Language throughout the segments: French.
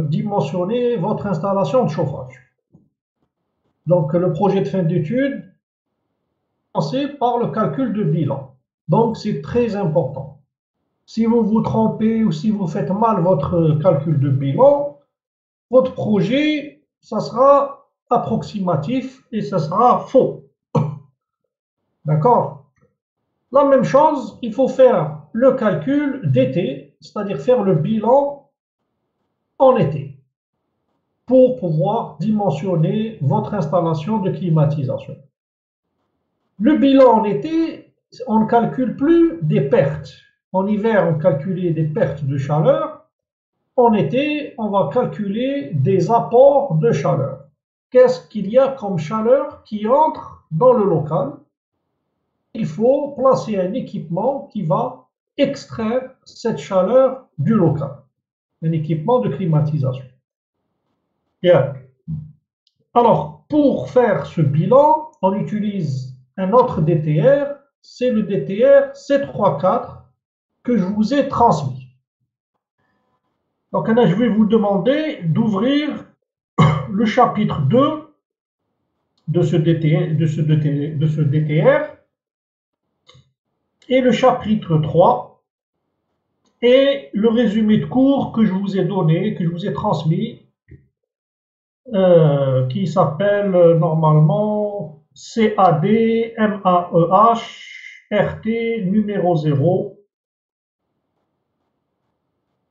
dimensionner votre installation de chauffage. Donc, le projet de fin d'études, commencez par le calcul de bilan. Donc, c'est très important. Si vous vous trompez ou si vous faites mal votre calcul de bilan, votre projet, ça sera approximatif et ça sera faux. D'accord? La même chose, il faut faire le calcul d'été, c'est-à-dire faire le bilan en été, pour pouvoir dimensionner votre installation de climatisation. Le bilan en été, on ne calcule plus des pertes. En hiver, on calculait des pertes de chaleur. En été, on va calculer des apports de chaleur. Qu'est-ce qu'il y a comme chaleur qui entre dans le local? Il faut placer un équipement qui va extraire cette chaleur du local. Un équipement de climatisation. Bien. Alors, pour faire ce bilan, on utilise un autre DTR, c'est le DTR C34 que je vous ai transmis. Donc là, je vais vous demander d'ouvrir le chapitre 2 de ce DTR et le chapitre 3 et le résumé de cours que je vous ai donné, que je vous ai transmis, qui s'appelle normalement CAD MAEH RT numéro 0.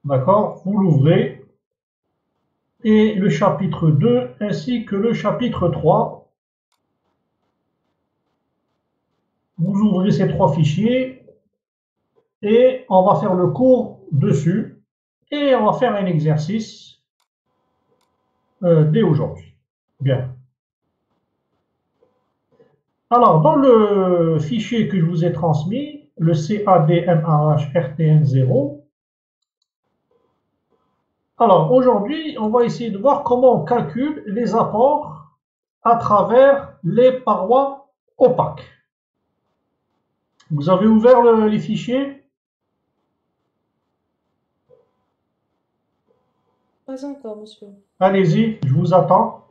D'accord? Vous l'ouvrez. Et le chapitre 2 ainsi que le chapitre 3. Vous ouvrez ces trois fichiers et on va faire le cours dessus et on va faire un exercice dès aujourd'hui. Bien. Alors, dans le fichier que je vous ai transmis, le CADMAH RTN0, alors aujourd'hui, on va essayer de voir comment on calcule les apports à travers les parois opaques. Vous avez ouvert les fichiers? Pas encore, monsieur. Allez-y, je vous attends.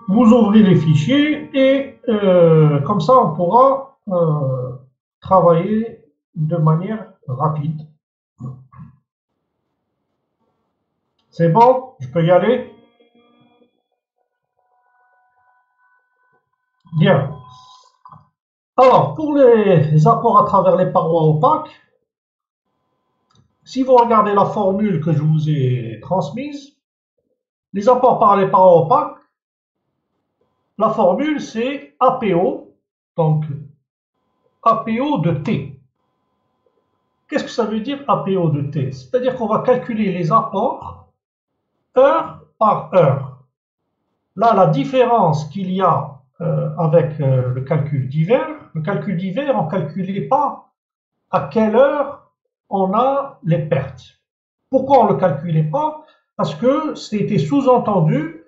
Vous ouvrez les fichiers et comme ça, on pourra travailler de manière rapide. C'est bon? Je peux y aller? Bien. Alors, pour les apports à travers les parois opaques, si vous regardez la formule que je vous ai transmise, les apports par les parois opaques, la formule c'est APO, donc APO de T. Qu'est-ce que ça veut dire APO de T? C'est-à-dire qu'on va calculer les apports heure par heure. Là, la différence qu'il y a avec le calcul d'hiver, on ne calculait pas à quelle heure on a les pertes. Pourquoi on ne le calculait pas? Parce que c'était sous-entendu,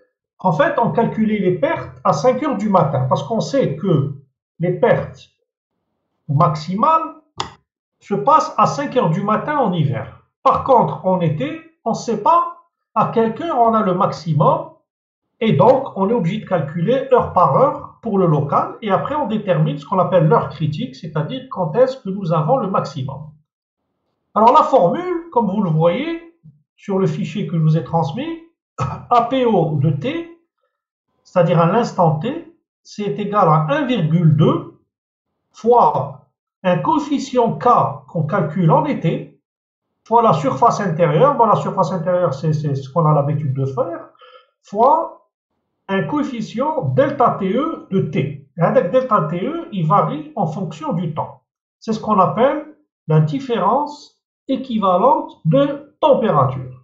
en fait, on calculait les pertes à 5 heures du matin, parce qu'on sait que les pertes maximales se passent à 5 heures du matin en hiver. Par contre, en été, on ne sait pas à quelle heure on a le maximum, et donc on est obligé de calculer heure par heure pour le local, et après on détermine ce qu'on appelle l'heure critique, c'est-à-dire quand est-ce que nous avons le maximum. Alors la formule, comme vous le voyez sur le fichier que je vous ai transmis, APO de T, c'est-à-dire à l'instant T, c'est égal à 1,2 fois un coefficient K qu'on calcule en été, fois la surface intérieure, bon, la surface intérieure c'est ce qu'on a l'habitude de faire, fois un coefficient delta TE de T. Et avec delta TE, il varie en fonction du temps. C'est ce qu'on appelle la différence équivalente de température.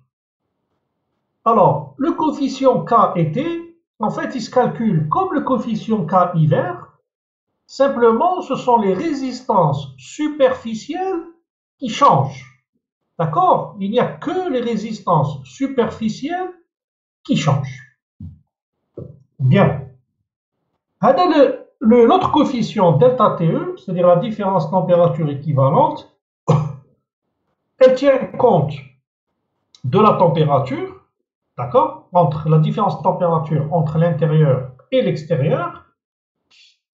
Alors, le coefficient K été, en fait, il se calcule comme le coefficient K hiver, Simplement, ce sont les résistances superficielles qui changent. D'accord? Il n'y a que les résistances superficielles qui changent. Bien. L'autre coefficient delta TE, c'est-à-dire la différence température équivalente, elle tient compte de la température, d'accord, entre la différence de température entre l'intérieur et l'extérieur.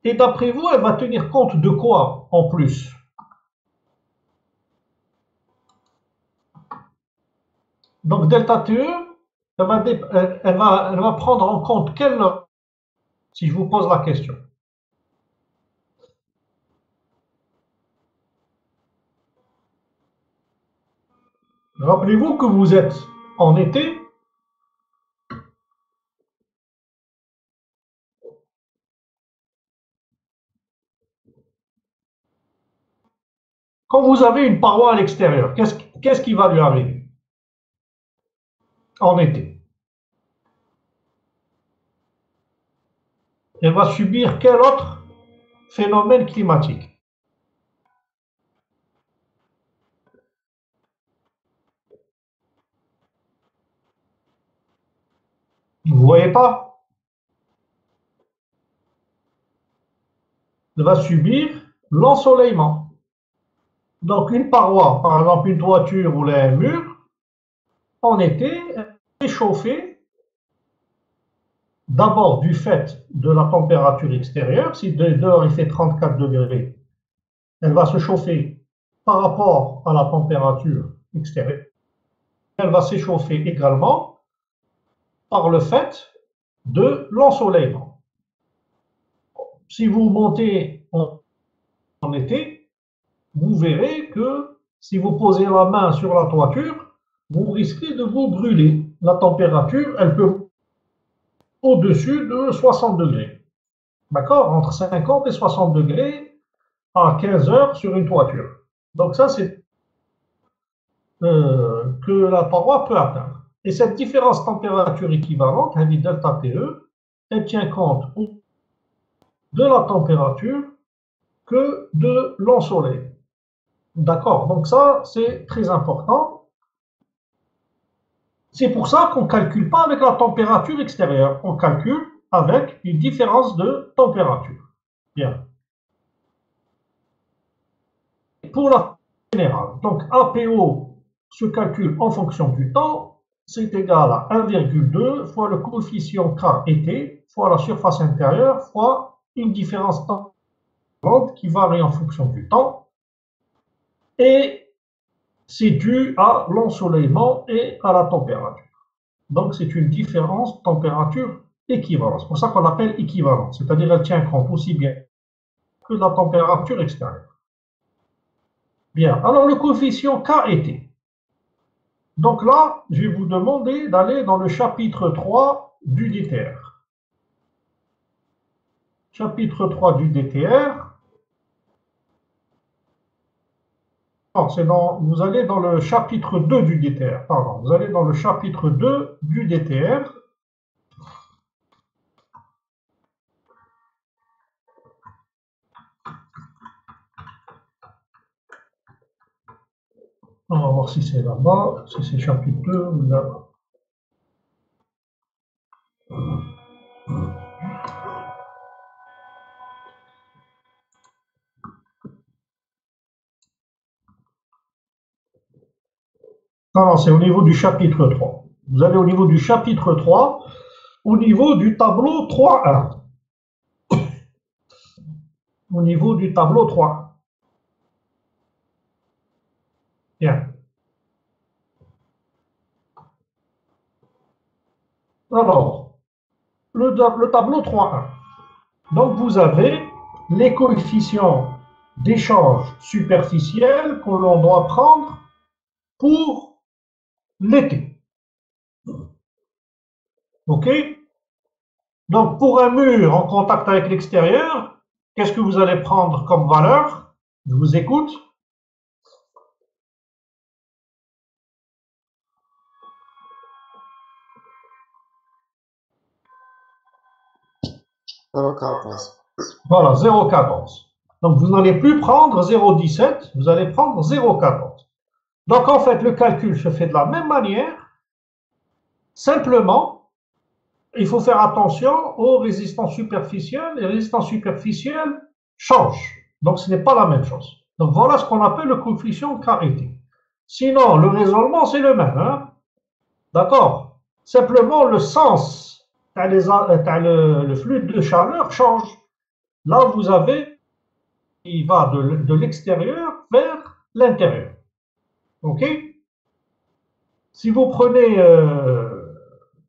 Et d'après vous, elle va tenir compte de quoi en plus? Donc delta TE, elle va prendre en compte quelle note, si je vous pose la question. Rappelez-vous que vous êtes en été. Quand vous avez une paroi à l'extérieur, qu'est-ce qui va lui arriver en été? Elle va subir quel autre phénomène climatique? Vous ne voyez pas? Elle va subir l'ensoleillement. Donc une paroi, par exemple une toiture ou un mur, en été, est chauffée d'abord du fait de la température extérieure. Si dehors il fait 34 degrés, elle va se chauffer par rapport à la température extérieure. Elle va s'échauffer également par le fait de l'ensoleillement. Si vous montez en été, vous verrez que si vous posez la main sur la toiture, vous risquez de vous brûler. La température, elle peut au-dessus de 60 degrés. D'accord? Entre 50 et 60 degrés à 15 heures sur une toiture. Donc ça, c'est que la paroi peut atteindre. Et cette différence température équivalente, elle dit delta TE, elle tient compte de la température que de l'ensoleil. D'accord? Donc ça, c'est très important. C'est pour ça qu'on ne calcule pas avec la température extérieure. On calcule avec une différence de température. Bien. Pour la générale, donc APO se calcule en fonction du temps. C'est égal à 1,2 fois le coefficient K été fois la surface intérieure fois une différence température qui varie en fonction du temps. Et c'est dû à l'ensoleillement et à la température. Donc, c'est une différence température équivalente. C'est pour ça qu'on l'appelle équivalente, c'est-à-dire elle tient compte aussi bien que de la température extérieure. Bien, alors le coefficient K et T. Donc là, je vais vous demander d'aller dans le chapitre 3 du DTR. Chapitre 3 du DTR. Non, vous allez dans le chapitre 2 du DTR. Pardon, vous allez dans le chapitre 2 du DTR. On va voir si c'est là-bas, si c'est chapitre 2 ou là-bas. Non, non, c'est au niveau du chapitre 3. Vous allez au niveau du chapitre 3, au niveau du tableau 3.1. Au niveau du tableau 3. Bien. Alors, le tableau 3.1. Donc, vous avez les coefficients d'échange superficiel que l'on doit prendre pour l'été. OK? Donc, pour un mur en contact avec l'extérieur, qu'est-ce que vous allez prendre comme valeur? Je vous écoute. Zero carapace. Voilà, 0,14. Donc, vous n'allez plus prendre 0,17, vous allez prendre 0,14. Donc, en fait, le calcul se fait de la même manière. Simplement, il faut faire attention aux résistances superficielles. Les résistances superficielles changent. Donc, ce n'est pas la même chose. Donc, voilà ce qu'on appelle le coefficient KET. Sinon, le raisonnement, c'est le même. Hein? D'accord? Simplement, le sens, le fluide de chaleur change. Là, vous avez, il va de l'extérieur vers l'intérieur. OK? Si vous prenez,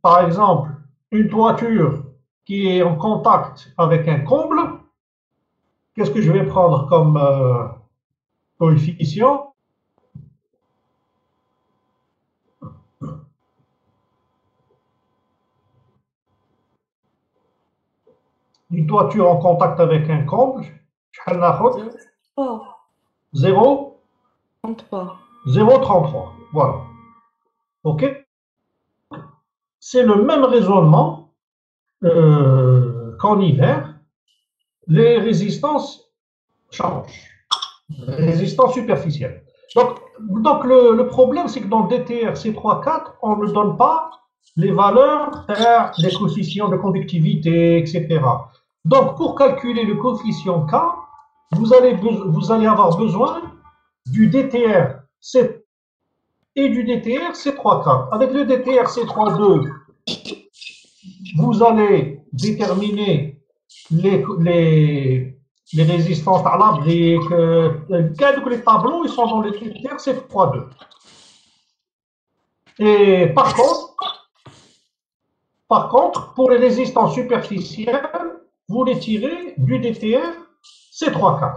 par exemple, une toiture qui est en contact avec un comble, qu'est-ce que je vais prendre comme coefficient? Une toiture en contact avec un comble, 0, 33. 0,33. Voilà. OK? C'est le même raisonnement qu'en hiver. Les résistances changent. Résistance superficielle. Donc le problème, c'est que dans le DTR C3-4, on ne donne pas les valeurs, les coefficients de conductivité, etc. Donc, pour calculer le coefficient K, vous allez avoir besoin du DTR C et du DTR C3-4. Avec le DTR C3-2, vous allez déterminer les résistances à la brique. Les tableaux, ils sont dans le DTR C3-2. Et par contre, pour les résistances superficielles, vous les tirez du DTR C3-4.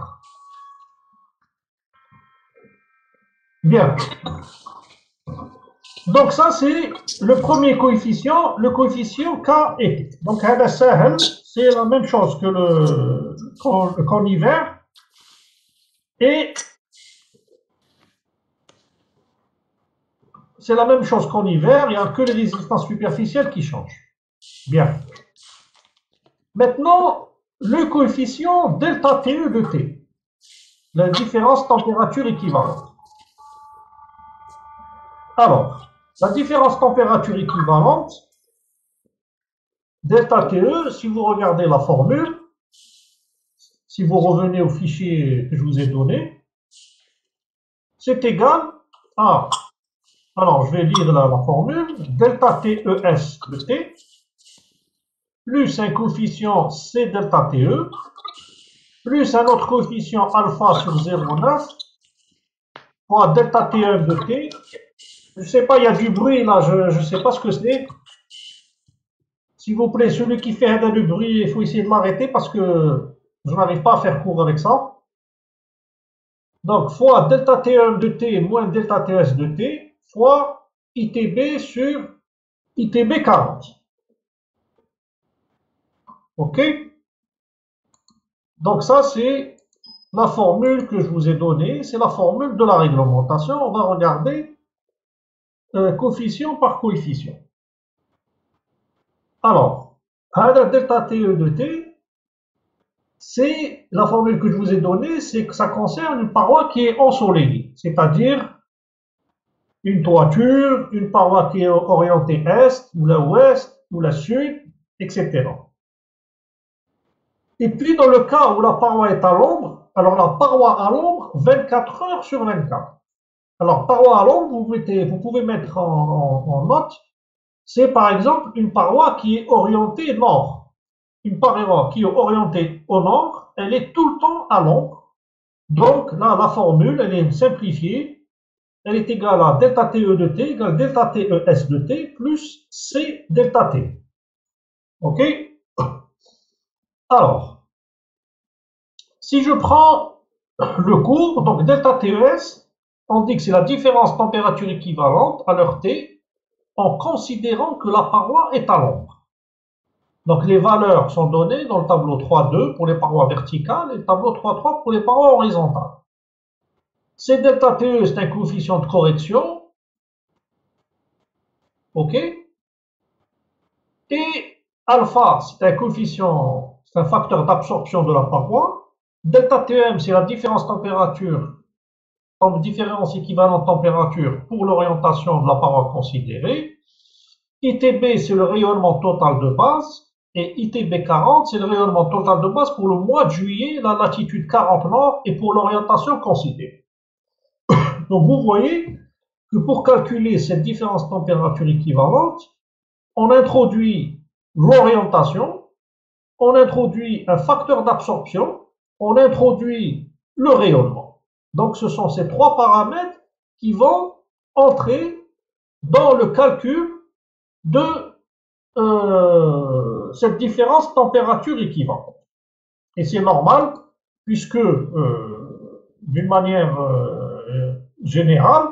Bien. Donc ça, c'est le premier coefficient, le coefficient KET. Donc, c'est la même chose que qu'en hiver. Et c'est la même chose qu'en hiver, il n'y a que les résistances superficielles qui changent. Bien. Maintenant, le coefficient delta TE de T, la différence température équivalente. Alors, la différence température équivalente, delta TE, si vous regardez la formule, si vous revenez au fichier que je vous ai donné, c'est égal à, alors je vais lire la formule, delta TES de T, plus un coefficient C delta TE, plus un autre coefficient alpha sur 0,9, fois delta T1 de T. Je ne sais pas, il y a du bruit là, je ne sais pas ce que c'est. S'il vous plaît, celui qui fait du bruit, il faut essayer de l'arrêter parce que je n'arrive pas à faire court avec ça. Donc, fois delta T1 de T moins delta TS de T, fois ITB sur ITB 40. OK? Donc ça, c'est la formule que je vous ai donnée. C'est la formule de la réglementation. On va regarder coefficient par coefficient. Alors, delta TE de T, c'est la formule que je vous ai donnée, c'est que ça concerne une paroi qui est ensoleillée, c'est-à-dire une toiture, une paroi qui est orientée est, ou la ouest, ou la sud, etc. Et puis, dans le cas où la paroi est à l'ombre, alors la paroi à l'ombre, 24 heures sur 24. Alors, paroi à l'ombre, vous pouvez mettre en note, c'est par exemple une paroi qui est orientée nord. Une paroi qui est orientée au nord, elle est tout le temps à l'ombre. Donc, là, la formule, elle est simplifiée. Elle est égale à delta TE de T égale delta TES de T plus C delta T. OK? Alors, si je prends le cours, donc delta TES, on dit que c'est la différence température équivalente à l'heure T en considérant que la paroi est à l'ombre. Donc les valeurs sont données dans le tableau 3.2 pour les parois verticales et le tableau 3.3 pour les parois horizontales. C delta TE, c'est un coefficient de correction. OK? Et alpha, c'est un coefficient, c'est un facteur d'absorption de la paroi. Delta Tm, c'est la différence température, différence équivalente température pour l'orientation de la paroi considérée. ITB, c'est le rayonnement total de base. Et ITB 40, c'est le rayonnement total de base pour le mois de juillet, la latitude 40 nord et pour l'orientation considérée. Donc vous voyez que pour calculer cette différence température équivalente, on introduit l'orientation, on introduit un facteur d'absorption, on introduit le rayonnement. Donc ce sont ces trois paramètres qui vont entrer dans le calcul de cette différence température équivalente. Et c'est normal puisque d'une manière générale,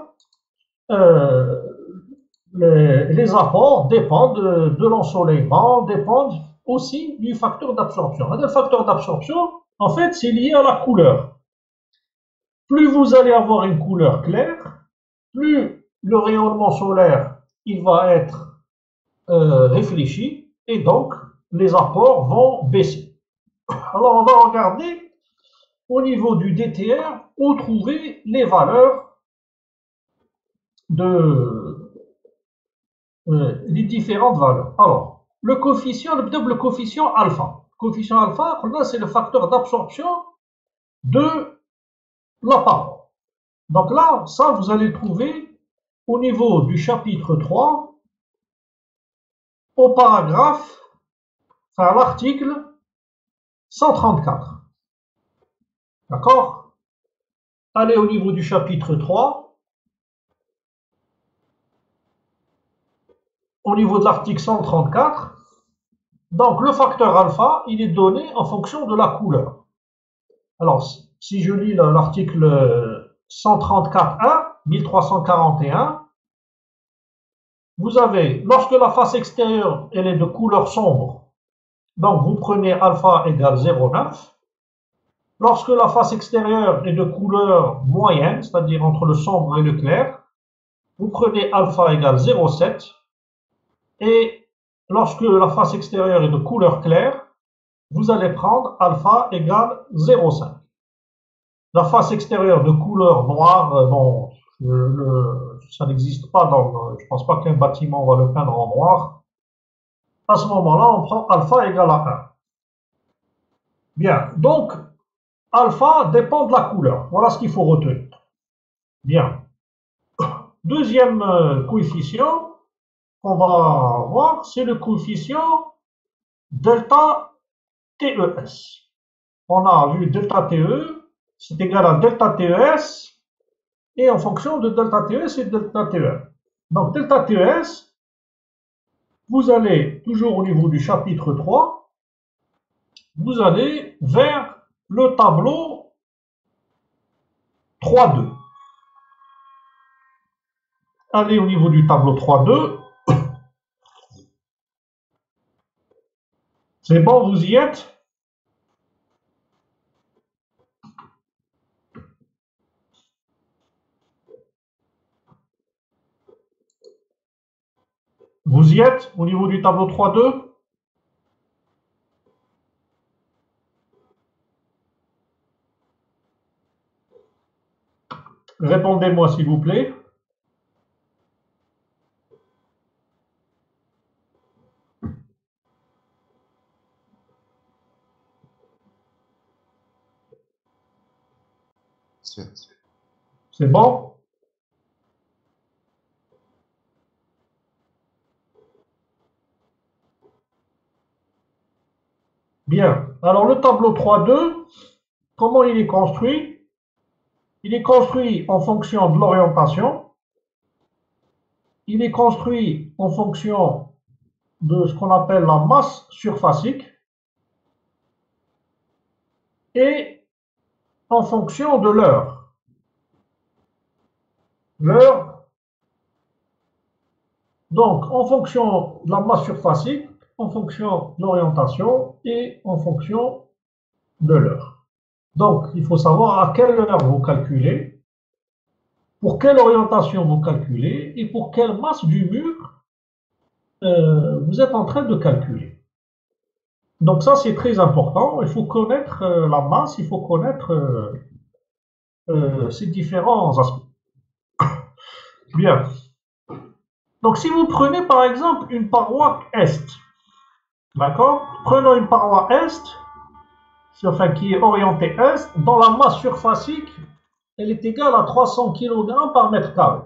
les apports dépendent de l'ensoleillement, dépendent aussi du facteur d'absorption. Le facteur d'absorption, en fait, c'est lié à la couleur. Plus vous allez avoir une couleur claire, plus le rayonnement solaire il va être réfléchi et donc les apports vont baisser. Alors on va regarder au niveau du DTR où trouver les valeurs les différentes valeurs. Alors, le coefficient alpha. Le coefficient alpha, c'est le facteur d'absorption de la paroi. Donc là, ça, vous allez le trouver au niveau du chapitre 3, au paragraphe, enfin l'article 134. D'accord? Allez au niveau du chapitre 3, au niveau de l'article 134. Donc le facteur alpha, il est donné en fonction de la couleur. Alors, si je lis l'article 134.1, 1341, vous avez, lorsque la face extérieure elle est de couleur sombre, donc vous prenez alpha égale 0,9. Lorsque la face extérieure est de couleur moyenne, c'est-à-dire entre le sombre et le clair, vous prenez alpha égale 0,7. Et lorsque la face extérieure est de couleur claire, vous allez prendre alpha égale 0,5. La face extérieure de couleur noire, non, ça n'existe pas je ne pense pas qu'un bâtiment va le peindre en noir. À ce moment-là, on prend alpha égale à 1. Bien, donc alpha dépend de la couleur. Voilà ce qu'il faut retenir. Bien. Deuxième coefficient qu'on va voir, c'est le coefficient delta TES. On a vu delta TE, c'est égal à delta TES, et en fonction de delta TES et delta TE. Donc delta TES, vous allez toujours au niveau du chapitre 3, vous allez vers le tableau 3.2. Allez au niveau du tableau 3.2. C'est bon, vous y êtes? Vous y êtes au niveau du tableau 3.2? Répondez-moi s'il vous plaît. C'est bon? Bien. Alors le tableau 3.2, comment il est construit? Il est construit en fonction de l'orientation. Il est construit en fonction de ce qu'on appelle la masse surfacique et en fonction de l'heure. L'heure, donc en fonction de la masse surfacique, en fonction de l'orientation et en fonction de l'heure. Donc, il faut savoir à quelle heure vous calculez, pour quelle orientation vous calculez et pour quelle masse du mur vous êtes en train de calculer. Donc ça, c'est très important. Il faut connaître la masse, il faut connaître ces différents aspects. Bien. Donc si vous prenez par exemple une paroi est, d'accord? Prenons une paroi est, enfin qui est orientée est, dont la masse surfacique, elle est égale à 300 kg par mètre carré.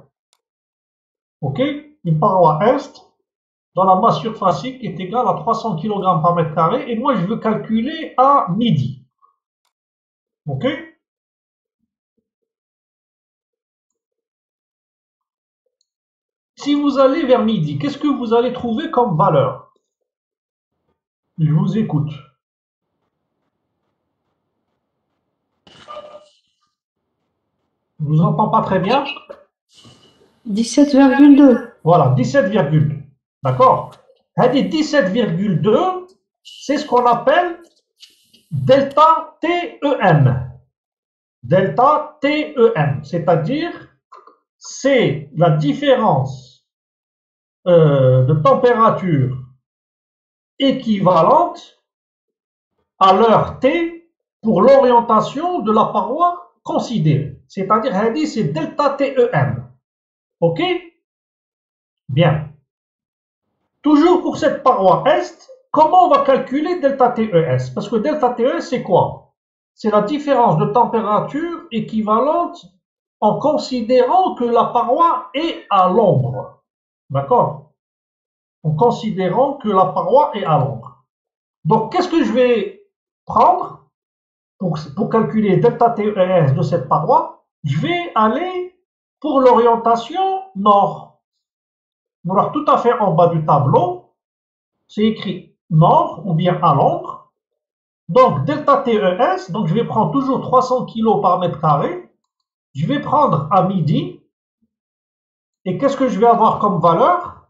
Ok? Une paroi est, dont la masse surfacique est égale à 300 kg par mètre carré, et moi je veux calculer à midi. Ok? Si vous allez vers midi, qu'est-ce que vous allez trouver comme valeur? Je vous écoute. Je vous entends pas très bien. 17,2. Voilà, 17,2. D'accord? 17,2, c'est ce qu'on appelle delta TEM. Delta TEM, c'est-à-dire c'est la différence de température équivalente à l'heure T pour l'orientation de la paroi considérée. C'est-à-dire, c'est delta TEM. OK? Bien. Toujours pour cette paroi est, comment on va calculer delta TES? Parce que delta TES, c'est quoi? C'est la différence de température équivalente en considérant que la paroi est à l'ombre. D'accord? En considérant que la paroi est à l'ombre. Donc, qu'est-ce que je vais prendre pour calculer delta TES de cette paroi? Je vais aller pour l'orientation nord. Alors, tout à fait en bas du tableau, c'est écrit nord ou bien à l'ombre. Donc, delta TES, donc je vais prendre toujours 300 kg par mètre carré. Je vais prendre à midi. Et qu'est-ce que je vais avoir comme valeur?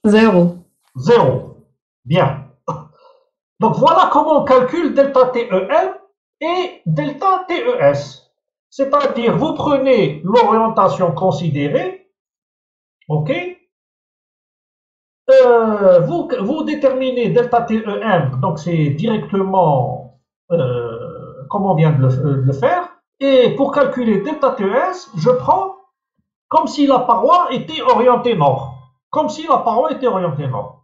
0. 0. Bien. Donc, voilà comment on calcule delta TEM et delta TES. C'est-à-dire, vous prenez l'orientation considérée, ok? Vous déterminez delta TEM, donc c'est directement comme on vient de le faire. Et pour calculer delta TES, je prends comme si la paroi était orientée nord. Comme si la paroi était orientée nord.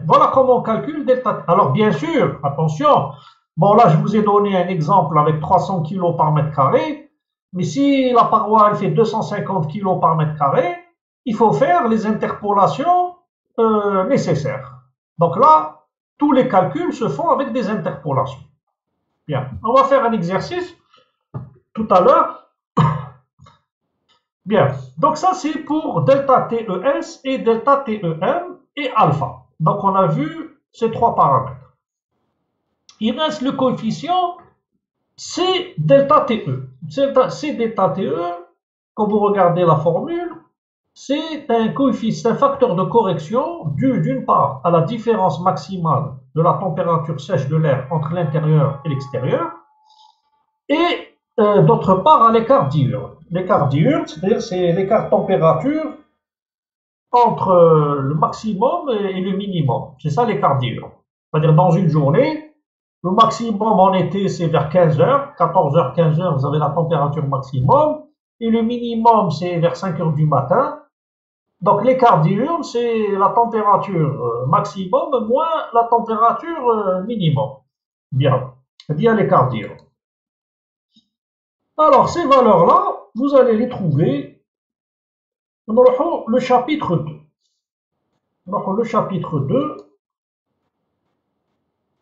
Voilà comment on calcule delta. Alors bien sûr, attention, bon là je vous ai donné un exemple avec 300 kg par mètre carré, mais si la paroi elle fait 250 kg par mètre carré, il faut faire les interpolations nécessaires. Donc là, tous les calculs se font avec des interpolations. Bien, on va faire un exercice tout à l'heure. Bien, donc ça c'est pour delta TES et delta TEM et alpha. Donc on a vu ces trois paramètres. Il reste le coefficient C delta TE. C delta TE, quand vous regardez la formule, c'est un coefficient, un facteur de correction dû d'une part à la différence maximale de la température sèche de l'air entre l'intérieur et l'extérieur, et d'autre part à l'écart diurne. L'écart diurne, c'est-à-dire c'est l'écart de température entre le maximum et le minimum. C'est ça l'écart diurne. C'est-à-dire dans une journée, le maximum en été, c'est vers 15 heures. 14 heures, 15 heures, vous avez la température maximum. Et le minimum, c'est vers 5 heures du matin. Donc l'écart diurne, c'est la température maximum moins la température minimum. Bien. C'est-à-dire l'écart diurne. Alors, ces valeurs-là, vous allez les trouver dans le chapitre 2. Dans le chapitre 2,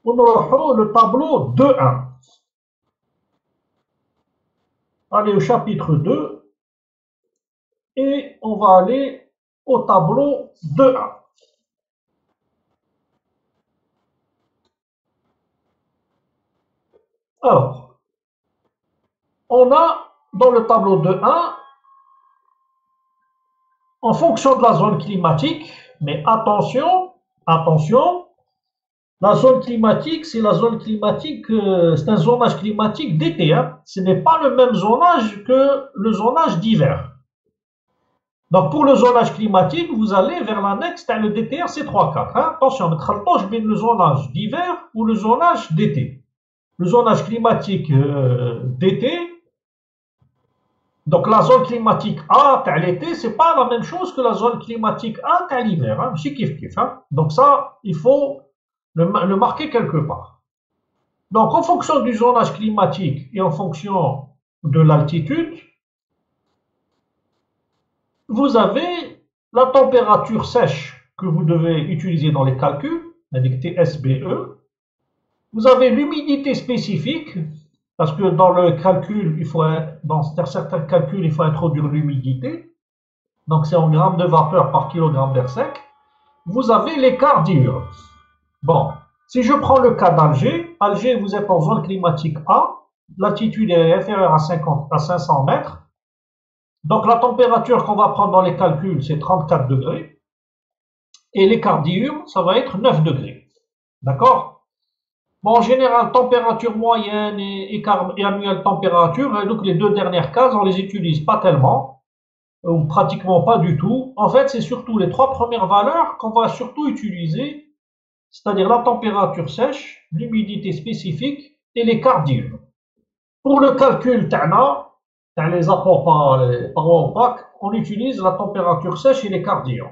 on aura le tableau 2.1. Allez au chapitre 2 et on va aller au tableau 2.1. Alors, on a dans le tableau 2.1, en fonction de la zone climatique, mais attention, attention, la zone climatique, c'est la zone climatique, c'est un zonage climatique d'été. Hein. Ce n'est pas le même zonage que le zonage d'hiver. Donc, pour le zonage climatique, vous allez vers l'annexe, le DTR, c'est 3-4. Hein. Attention, je mets le zonage d'hiver ou le zonage d'été. Le zonage climatique d'été, donc la zone climatique A, l'été, c'est pas la même chose que la zone climatique A, l'hiver. Hein. C'est kiff kiff. Hein. Donc ça, il faut le marquer quelque part. Donc, en fonction du zonage climatique et en fonction de l'altitude, vous avez la température sèche que vous devez utiliser dans les calculs, avec TSBE. Vous avez l'humidité spécifique, parce que dans le calcul, dans certains calculs, il faut introduire l'humidité. Donc, c'est en grammes de vapeur par kilogramme d'air sec. Vous avez l'écart diurne. Bon, si je prends le cas d'Alger, Alger, vous êtes en zone climatique A, l'altitude est inférieure à 500 mètres. Donc, la température qu'on va prendre dans les calculs, c'est 34 degrés. Et l'écart diurne, ça va être 9 degrés. D'accord? Bon, en général, température moyenne et annuelle température, donc les deux dernières cases, on les utilise pas tellement, ou pratiquement pas du tout. En fait, c'est surtout les trois premières valeurs qu'on va surtout utiliser, c'est-à-dire la température sèche, l'humidité spécifique et l'écart diurne. Pour le calcul dans les apports par opaque, on utilise la température sèche et l'écart diurne.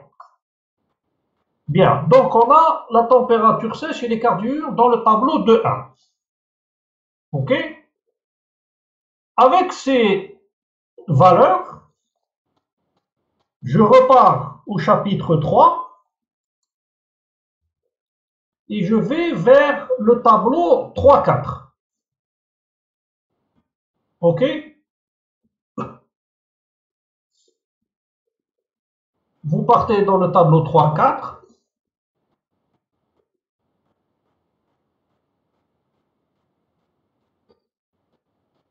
Bien, donc on a la température sèche et l'écart diurne dans le tableau de 1. OK? Avec ces valeurs, je repars au chapitre 3 et je vais vers le tableau 3-4. OK? Vous partez dans le tableau 3-4.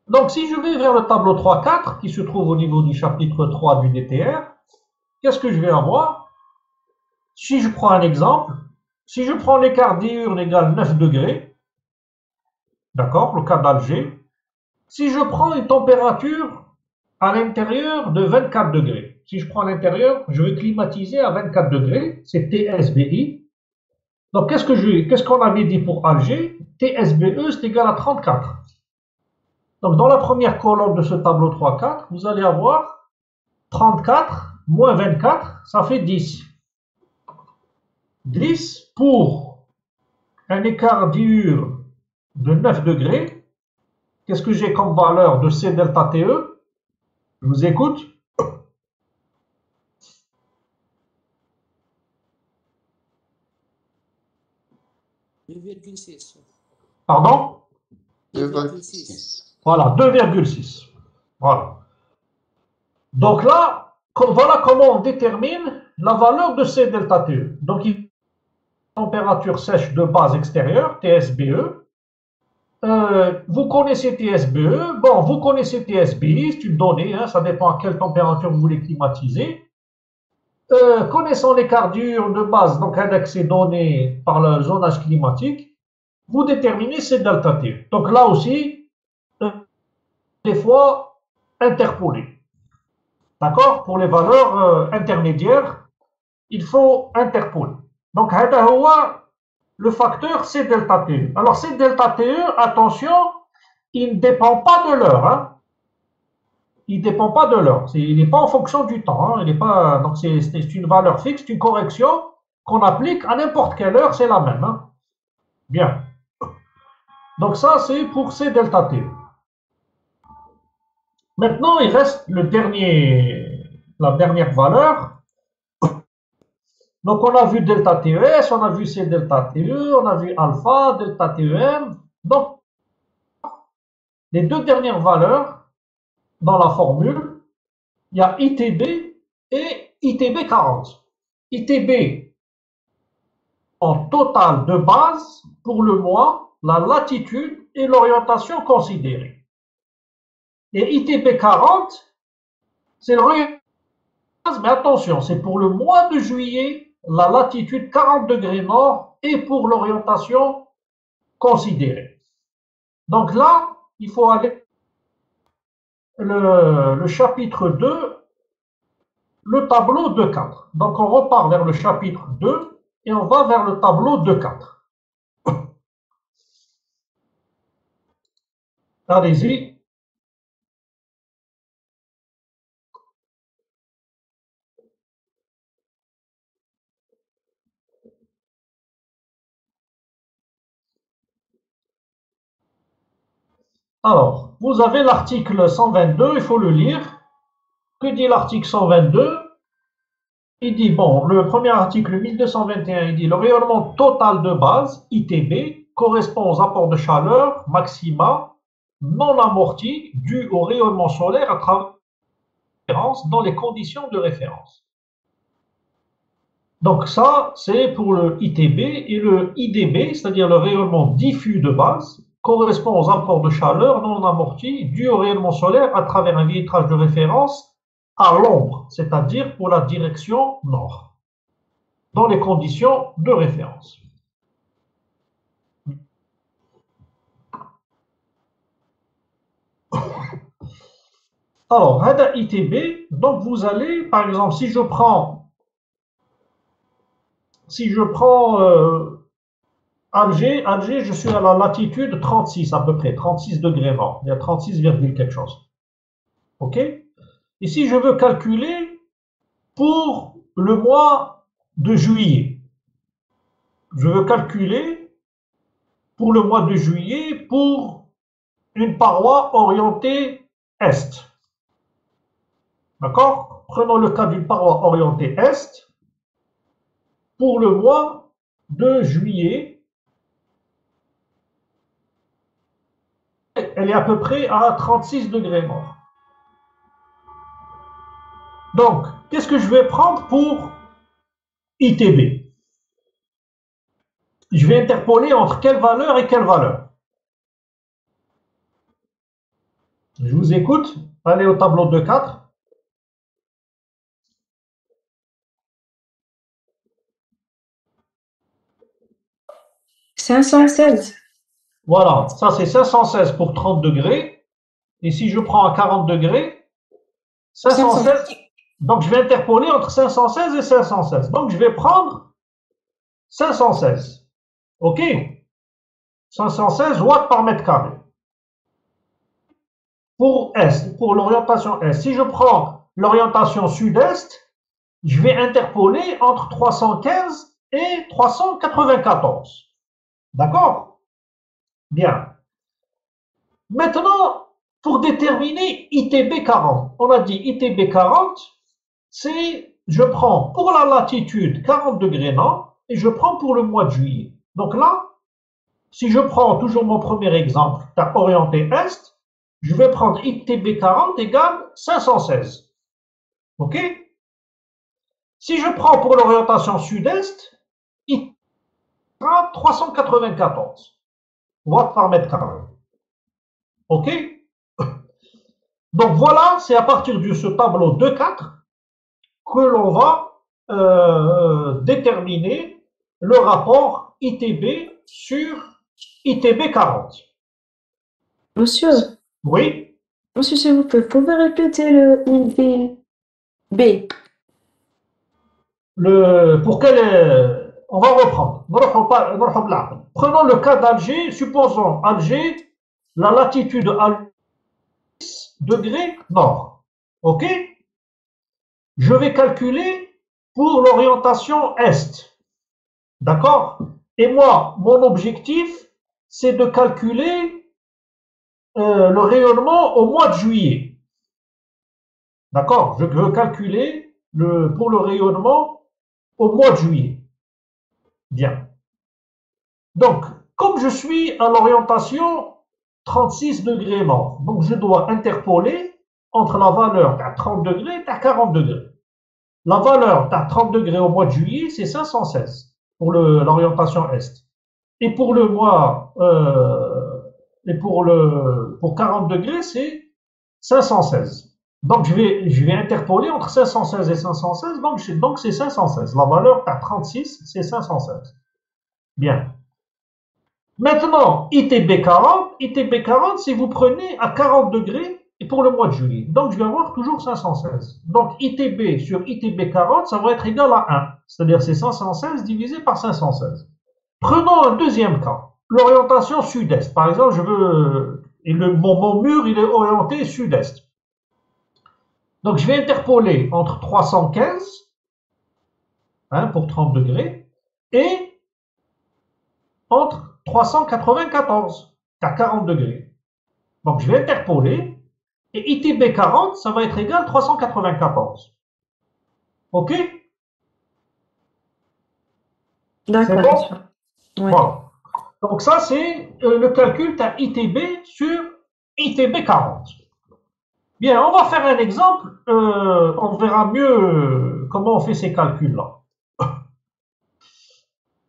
Donc, si je vais vers le tableau 3-4, qui se trouve au niveau du chapitre 3 du DTR, qu'est-ce que je vais avoir? Si je prends un exemple, si je prends l'écart diurne égale 9 degrés, d'accord, le cas d'Alger, si je prends une température à l'intérieur de 24 degrés, si je prends à l'intérieur, je vais climatiser à 24 degrés, c'est TSBI. Donc, qu'est-ce qu'on avait dit pour Alger? TSBE, c'est égal à 34. Donc, dans la première colonne de ce tableau 3-4, vous allez avoir 34 moins 24, ça fait 10. 10 pour un écart diurne de 9 degrés. Qu'est-ce que j'ai comme valeur de C delta TE? Je vous écoute. 2,6. Pardon? 2,6. Voilà, 2,6. Voilà. Donc là, voilà comment on détermine la valeur de C delta TE. Donc, température sèche de base extérieure, TSBE. Vous connaissez TSBE, bon, vous connaissez TSBI, c'est une donnée, hein, ça dépend à quelle température vous voulez climatiser. Connaissant l'écart diurne de base, donc indexé donné par le zonage climatique, vous déterminez C delta T. Donc là aussi, des fois, interpolé. D'accord? Pour les valeurs intermédiaires, il faut interpoler. Donc, le facteur C delta TE. Alors, C delta TE, attention, il ne dépend pas de l'heure. Hein. Il ne dépend pas de l'heure. Il n'est pas en fonction du temps. Hein. Il n'est pas, donc, c'est une valeur fixe, c'est une correction qu'on applique à n'importe quelle heure, c'est la même. Hein. Bien. Donc, ça, c'est pour C delta TE. Maintenant, il reste la dernière valeur. Donc, on a vu delta TES, on a vu C delta TE, on a vu alpha, delta TEM. Donc, les deux dernières valeurs dans la formule, il y a ITB et ITB 40. ITB en total de base pour le mois, la latitude et l'orientation considérée. Et ITB 40, c'est l'orientation, mais attention, c'est pour le mois de juillet, la latitude 40 degrés nord et pour l'orientation considérée. Donc là, il faut aller le chapitre 2 le tableau de 4. Donc, on repart vers le chapitre 2 et on va vers le tableau de 4. Allez-y. Alors, vous avez l'article 122, il faut le lire. Que dit l'article 122? Il dit, bon, le premier article 1221, il dit le rayonnement total de base, ITB, correspond aux apports de chaleur maxima non amortis dus au rayonnement solaire à travers référence dans les conditions de référence. Donc ça, c'est pour le ITB et le IDB, c'est-à-dire le rayonnement diffus de base, correspond aux apports de chaleur non amortis dus au rayonnement solaire à travers un vitrage de référence à l'ombre, c'est-à-dire pour la direction nord, dans les conditions de référence. Alors, Hada ITB, donc vous allez, par exemple, si je prends Alger, je suis à la latitude 36 à peu près, 36 degrés nord, il y a 36, quelque chose. OK? Et si je veux calculer pour le mois de juillet, je veux calculer pour le mois de juillet pour une paroi orientée est. D'accord? Prenons le cas d'une paroi orientée est. Pour le mois de juillet, elle est à peu près à 36 degrés nord. Donc, qu'est-ce que je vais prendre pour ITB? Je vais interpoler entre quelle valeur et quelle valeur? Je vous écoute. Allez au tableau de 4. « 516. Voilà, ça c'est 516 pour 30 degrés. Et si je prends à 40 degrés, 516. Donc je vais interpoler entre 516 et 516. Donc je vais prendre 516. OK? 516 watts par mètre carré. Pour Est, pour l'orientation Est. Si je prends l'orientation Sud-Est, je vais interpoler entre 315 et 394. D'accord? Bien. Maintenant, pour déterminer ITB 40, on a dit ITB 40, c'est, je prends pour la latitude 40 degrés nord et je prends pour le mois de juillet. Donc là, si je prends toujours mon premier exemple, orienté Est, je vais prendre ITB 40 égale 516. OK? Si je prends pour l'orientation Sud-Est, ITB 394 watts par mètre carré. OK? Donc voilà, c'est à partir de ce tableau 2,4 que l'on va déterminer le rapport ITB sur ITB 40. Monsieur, Oui, monsieur, s'il vous plaît, vous pouvez répéter le IDB? pour quel. On va reprendre. Prenons le cas d'Alger. Supposons Alger, la latitude à 10 degrés nord. OK? Je vais calculer pour l'orientation est. D'accord? Et moi, mon objectif, c'est de calculer le rayonnement au mois de juillet. D'accord? Je veux calculer pour le rayonnement au mois de juillet. Bien. Donc, comme je suis à l'orientation 36 degrés nord, donc je dois interpoler entre la valeur à 30 degrés et à 40 degrés. La valeur à 30 degrés au mois de juillet, c'est 516 pour l'orientation est. Et pour le mois, pour 40 degrés, c'est 516. Donc, je vais interpoler entre 516 et 516, donc c'est 516. La valeur à 36, c'est 516. Bien. Maintenant, ITB 40, si vous prenez à 40 degrés et pour le mois de juillet. Donc, je vais avoir toujours 516. Donc, ITB sur ITB 40, ça va être égal à 1. C'est-à-dire c'est 516 divisé par 516. Prenons un deuxième cas. L'orientation sud-est. Par exemple, je veux... Et mon mur, il est orienté sud-est. Donc, je vais interpoler entre 315, pour 30 degrés, et entre 394, à 40 degrés. Donc, je vais interpoler, et ITB 40, ça va être égal à 394. OK? D'accord, C'est bien bon? sûr. Ouais. Voilà. Donc, ça, c'est le calcul d'un ITB sur ITB 40. Bien, on va faire un exemple. On verra mieux comment on fait ces calculs-là.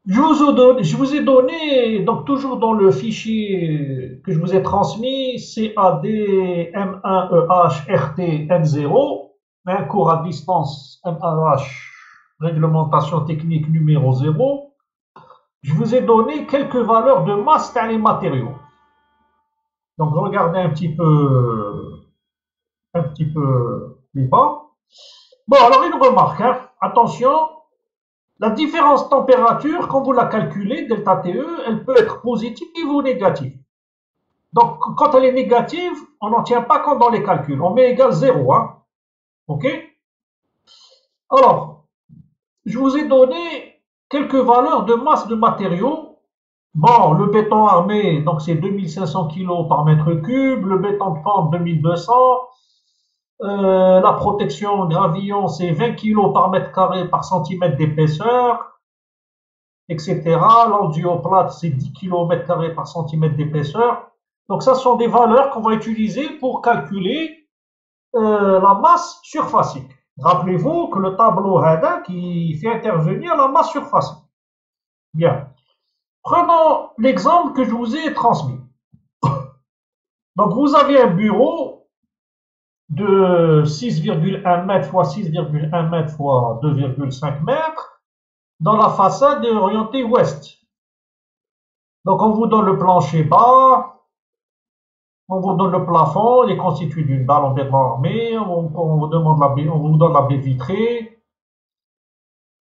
Je vous ai donné, donc toujours dans le fichier que je vous ai transmis, CAD M1EH RT N0, un cours à distance MAH, réglementation technique numéro 0. Je vous ai donné quelques valeurs de masse dans les matériaux. Donc regardez un petit peu plus bas. Bon, alors une remarque, attention. La différence température, quand vous la calculez, delta TE, elle peut être positive ou négative. Donc, quand elle est négative, on n'en tient pas compte dans les calculs. On met égal 0. OK? Alors, je vous ai donné quelques valeurs de masse de matériaux. Bon, le béton armé, donc c'est 2500 kg par mètre cube. Le béton de pente, 2200. La protection gravillon, c'est 20 kg par mètre carré par centimètre d'épaisseur, etc. L'endioplate, c'est 10 km² par centimètre d'épaisseur. Donc, ça sont des valeurs qu'on va utiliser pour calculer la masse surfacique. Rappelez-vous que le tableau HADA qui fait intervenir la masse surfacique. Bien. Prenons l'exemple que je vous ai transmis. Donc, vous avez un bureau de 6,1 mètres x 6,1 mètres x 2,5 mètres dans la façade est orientée ouest. Donc, on vous donne le plancher bas, on vous donne le plafond, il est constitué d'une dalle en béton armé, on vous donne la baie vitrée,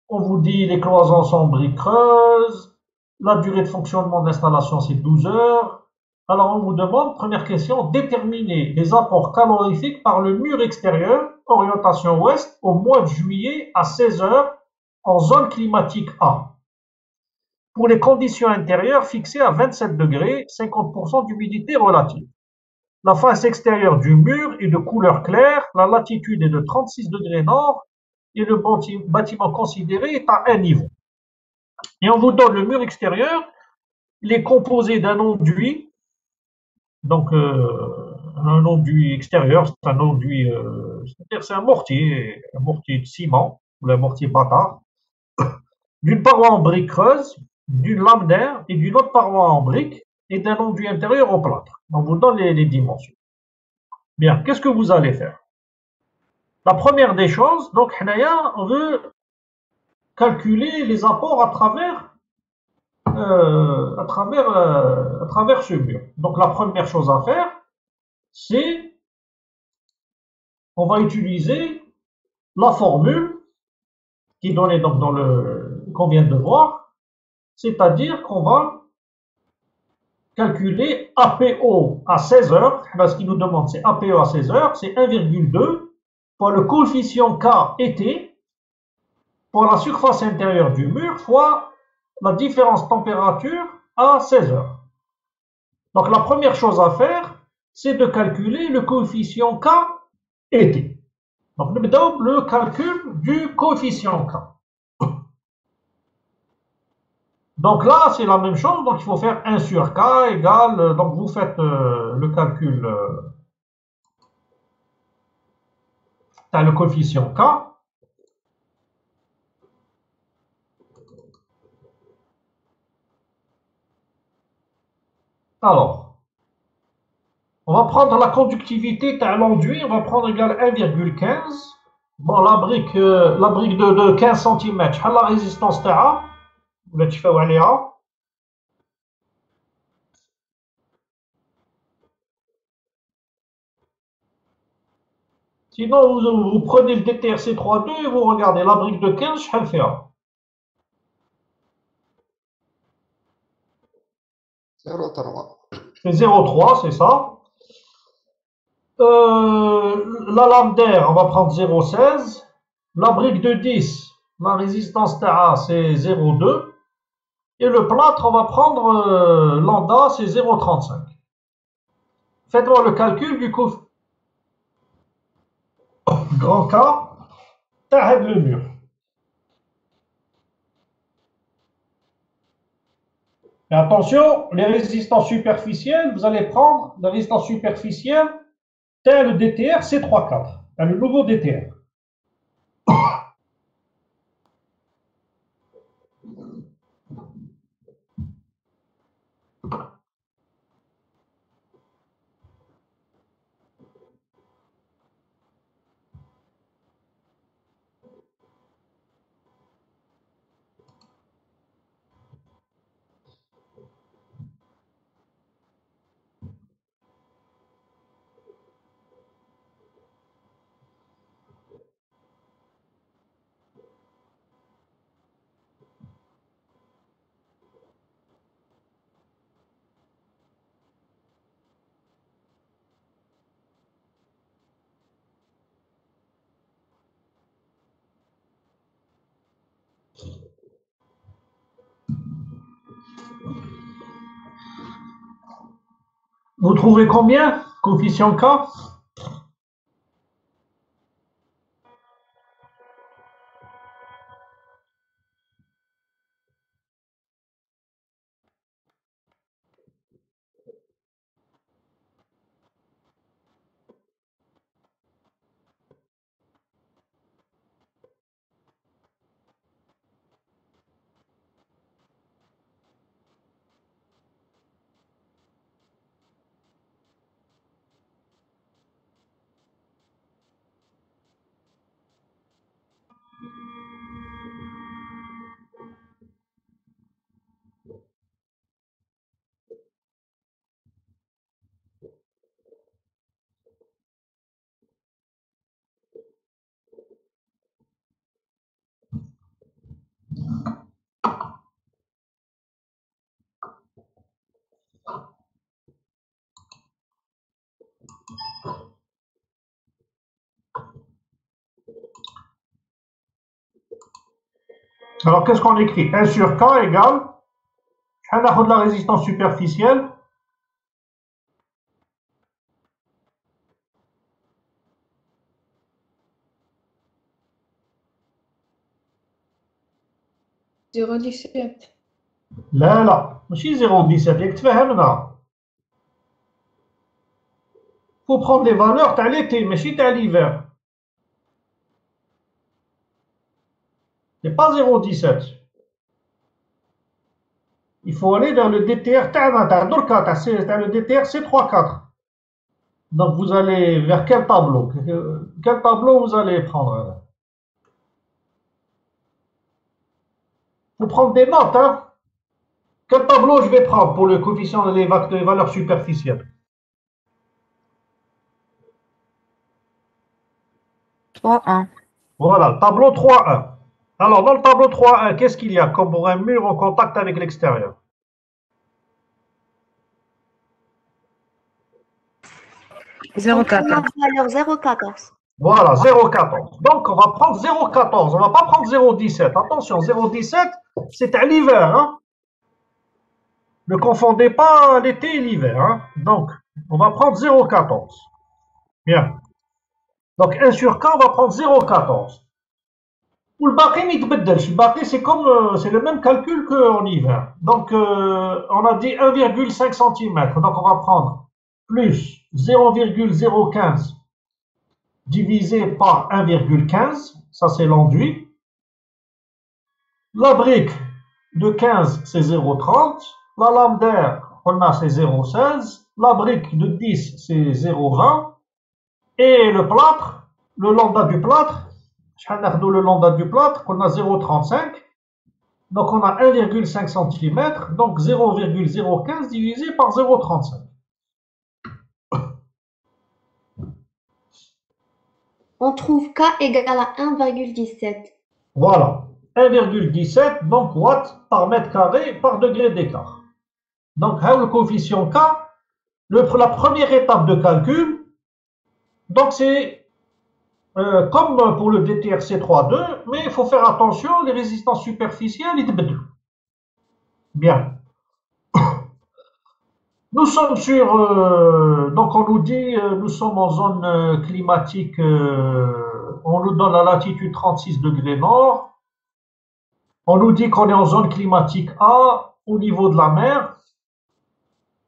on vous dit les cloisons sont briques creuses, la durée de fonctionnement de l'installation c'est 12 heures. Alors, on vous demande, première question, déterminer les apports calorifiques par le mur extérieur, orientation ouest, au mois de juillet à 16 heures en zone climatique A. Pour les conditions intérieures fixées à 27 degrés, 50% d'humidité relative. La face extérieure du mur est de couleur claire, la latitude est de 36 degrés nord et le bâtiment considéré est à un niveau. Et on vous donne le mur extérieur, il est composé d'un enduit, donc un enduit extérieur, c'est un enduit, c'est-à-dire c'est un mortier de ciment, ou un mortier bâtard, d'une paroi en brique creuse, d'une lame d'air et d'une autre paroi en brique et d'un enduit intérieur au plâtre. On vous donne les dimensions. Bien, qu'est-ce que vous allez faire? La première des choses, donc, on veut calculer les apports à travers ce mur. Donc, la première chose à faire, c'est, on va utiliser la formule qui est donnée donc dans qu'on vient de voir, c'est-à-dire qu'on va calculer APO à 16 heures, parce qu'il nous demande c'est APO à 16 heures, c'est 1,2 fois le coefficient K et T pour la surface intérieure du mur fois la différence température à 16 heures. Donc la première chose à faire, c'est de calculer le coefficient K et T. Donc nous avons le calcul du coefficient K. Donc là, c'est la même chose, donc il faut faire 1 sur K égale, donc vous faites le calcul, le coefficient K. Alors, on va prendre la conductivité de l'enduit, on va prendre égal 1,15. Bon, la brique de 15 cm, la résistance تاعها ولا تشفاو عليها. Sinon, vous prenez le DTRC 3.2 et vous regardez la brique de 15, je vais le faire. 0,3. C'est 0,3, c'est ça. La lame d'air, on va prendre 0,16. La brique de 10, la résistance TA, c'est 0,2. Et le plâtre, on va prendre lambda, c'est 0,35. Faites-moi le calcul du coup. Grand K, t'arrêtes le mur. Et attention, les résistances superficielles, vous allez prendre la résistance superficielle, tel le DTR C34, le nouveau DTR. Vous trouvez combien? Coefficient K? Alors qu'est-ce qu'on écrit? 1 sur K égale, je vais de la résistance superficielle. Zéro dix-sept. لا لا ماشي 0,17 ياك تفهمنا. Faut prendre les valeurs تاع l'été ماشي تاع l'hiver. C'est pas 0,17. Il faut aller vers le DTR تاعنا تاع دركا تاع le DTR C34. Donc vous allez vers quel tableau? Quel tableau vous allez prendre? Faut prendre des notes, hein. Quel tableau je vais prendre pour le coefficient des valeurs superficielles? 3-1. Voilà, le tableau 3.1. Alors, dans le tableau 3.1, qu'est-ce qu'il y a comme pour un mur en contact avec l'extérieur? 0,14. Valeur 0,14. Voilà, 0,14. Donc, on va prendre 0,14. On ne va pas prendre 0,17. Attention, 0,17, c'est à l'hiver. Hein? Ne confondez pas l'été et l'hiver. Hein? Donc, on va prendre 0,14. Bien. Donc, 1 sur K, on va prendre 0,14. Ou le baqi ne يتبدلش. Le baqi, c'est le même calcul qu'en hiver. Donc, on a dit 1,5 cm. Donc, on va prendre plus 0,015 divisé par 1,15. Ça, c'est l'enduit. La brique de 15, c'est 0,30. La lame d'air, on a, c'est 0,16. La brique de 10, c'est 0,20. Et le plâtre, le lambda du plâtre, le lambda du plâtre, on a 0,35. Donc on a 1,5 cm. Donc 0,015 divisé par 0,35. On trouve K égale à 1,17. Voilà, 1,17 donc watts par mètre carré par degré d'écart. Donc, le coefficient K, la première étape de calcul, donc c'est comme pour le DTRC32, mais il faut faire attention, les résistances superficielles, ils débrouillent. Bien. Nous sommes sur, donc on nous dit, nous sommes en zone climatique, on nous donne la latitude 36 degrés nord. On nous dit qu'on est en zone climatique A, au niveau de la mer.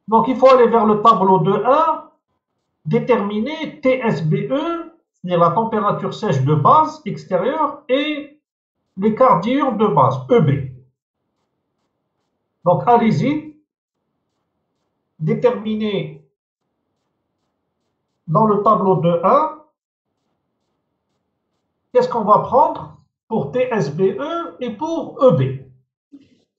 Donc il faut aller vers le tableau de 1, déterminer TSBE, c'est-à-dire la température sèche de base extérieure, et l'écart diurne de base, EB. Donc allez-y, déterminez dans le tableau de 1, qu'est-ce qu'on va prendre pour TSBE et pour EB.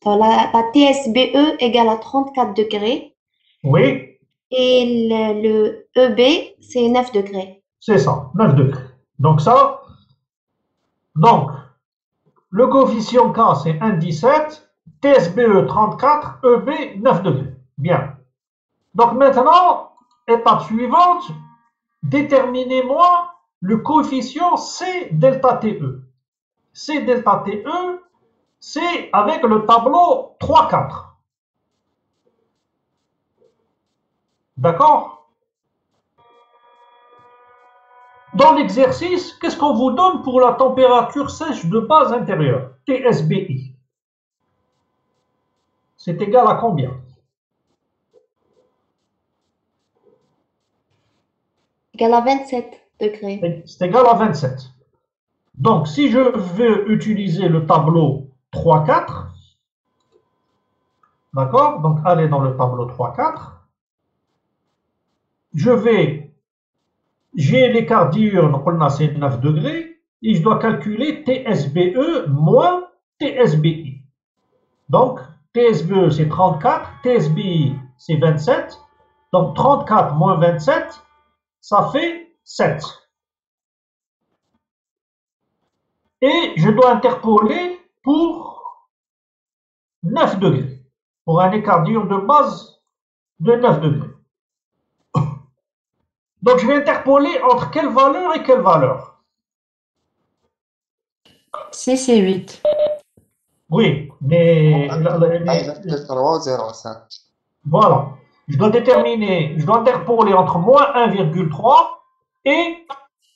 La TSBE égale à 34 degrés Oui, et le EB, c'est 9 degrés. c'est ça, 9 degrés. Donc ça, donc le coefficient K c'est 1,17, TSBE 34, EB 9 degrés. Bien. Donc maintenant, étape suivante, déterminez-moi le coefficient C delta TE. C delta TE, c'est avec le tableau 3,4. D'accord? Dans l'exercice, qu'est-ce qu'on vous donne pour la température sèche de base intérieure, TSBI? C'est égal à combien? Égal à 27 degrés. C'est égal à 27. Donc, si je veux utiliser le tableau 3,4, d'accord? Donc, aller dans le tableau 3,4, j'ai l'écart diurne, on a c'est 9 degrés, et je dois calculer TSBE moins TSBI. Donc, TSBE c'est 34, TSBI c'est 27, donc 34 moins 27, ça fait 7. Et je dois interpoler pour 9 degrés, pour un écart diurne de base de 9 degrés. Donc je vais interpoler entre quelle valeur et quelle valeur? 6 et 8. Oui, mais voilà. Je dois déterminer, je dois interpoler entre moins 1,3 et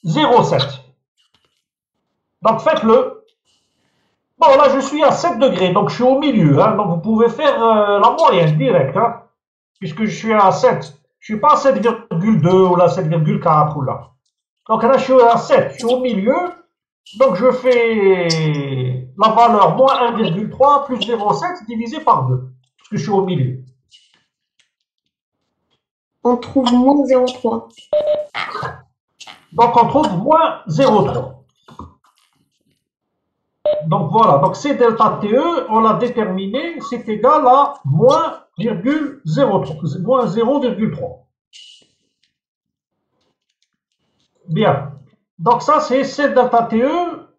0,7. Donc faites-le. Bon, là je suis à 7 degrés, donc je suis au milieu. Hein, donc vous pouvez faire la moyenne directe, hein, puisque je suis à 7. Je ne suis pas à 7,2 ou là 7,4 ou là. Donc là je suis à 7, je suis au milieu. Donc je fais la valeur moins 1,3 plus 0,7 divisé par 2, parce que je suis au milieu. On trouve moins 0,3. Donc on trouve moins 0,3. Donc voilà, donc C delta TE, on l'a déterminé, c'est égal à moins 0,03, moins 0,3. Bien. Donc ça, c'est C delta TE,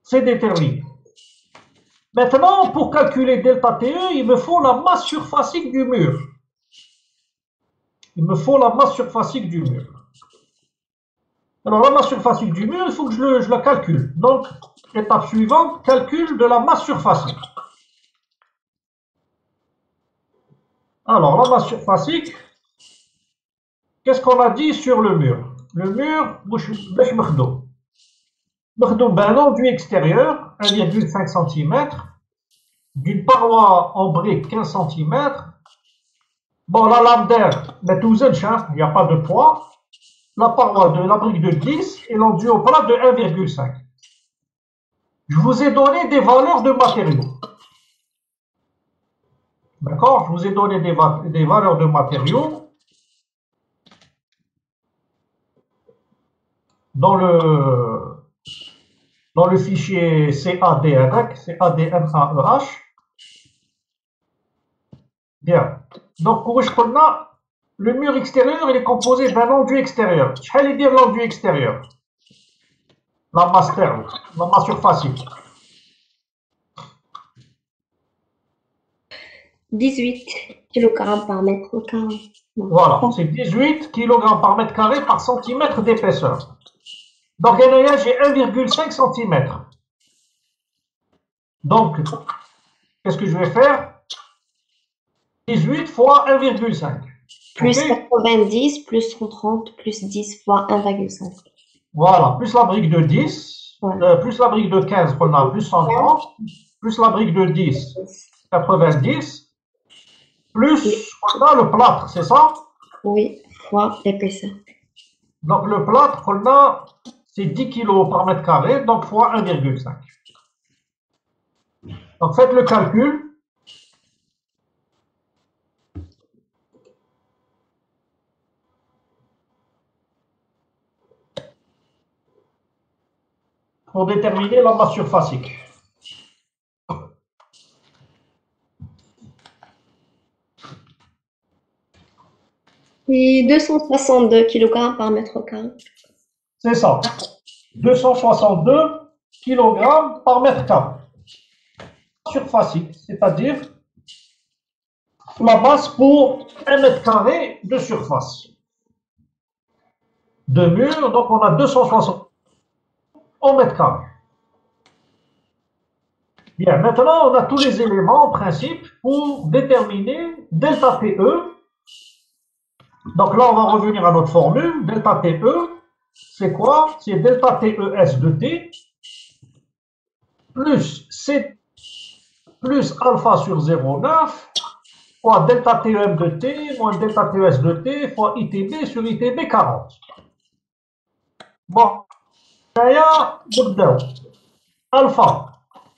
c'est déterminé. Maintenant, pour calculer delta TE, il me faut la masse surfacique du mur. Il me faut la masse surfacique du mur. Alors, la masse surfacique du mur, il faut que je la calcule. Donc, étape suivante, calcul de la masse surfacique. Alors, la masse surfacique, qu'est-ce qu'on a dit sur le mur? Le mur, un enduit extérieur, 1,5 cm, d'une paroi en brique, 15 cm. Bon, la lame d'air, il n'y a pas de poids. La paroi de la brique de 10 et l'enduit au plat de 1,5. Je vous ai donné des valeurs de matériaux. D'accord? Je vous ai donné des valeurs de matériaux dans le fichier CADMAEH. Bien. Donc, pour le mur extérieur, il est composé d'un enduit extérieur. Quel est l'enduit extérieur? la masse terme, la masse surfacique. 18 kg par mètre carré. Non. Voilà, c'est 18 kg par mètre carré par centimètre d'épaisseur. Donc, j'ai 1,5 cm. Donc, qu'est-ce que je vais faire? 18 fois 1,5. Plus Ok. 90, plus 130, plus 10 fois 1,5. Voilà, plus la brique de 10, Ouais. plus la brique de 15 qu'on a, plus 130, plus la brique de 10, 90, plus on a le plâtre, c'est ça? Oui, fois l'épaisseur. Donc le plâtre qu'on a, c'est 10 kg par mètre carré, donc fois 1,5. Donc faites le calcul. Pour déterminer la masse surfacique. Et 262 kg par mètre carré. C'est ça. 262 kg par mètre carré. Surfacique, c'est-à-dire la masse pour 1 mètre carré de surface. De mur, donc on a 260 en mètre carré. Bien, maintenant on a tous les éléments en principe pour déterminer delta TE. Donc là on va revenir à notre formule. Delta TE, c'est quoi? C'est delta TES de T plus C plus alpha sur 0,9 fois delta TEM de T moins delta TES de T fois ITB sur ITB 40. Bon, alpha.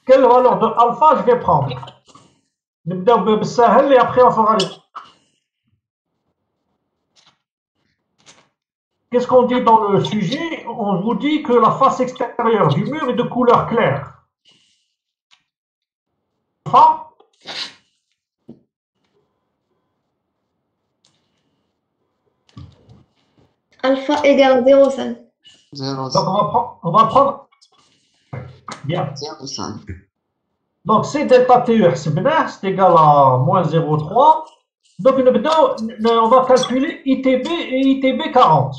Quelle valeur de alpha je vais prendre? Et après on fera les... Qu'est-ce qu'on dit dans le sujet? On vous dit que la face extérieure du mur est de couleur claire. Alpha. Alpha égale 0,5. 0, Donc on va prendre... Bien. 0,5. Donc c'est delta TE, c'est égal à moins 0,3. Donc on va calculer ITB et ITB 40.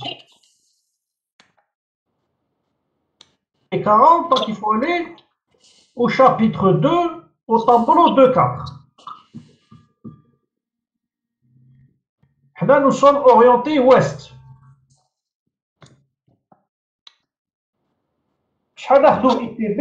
Et 40, donc il faut aller au chapitre 2, au tableau 2,4. Là, nous sommes orientés ouest. ITB.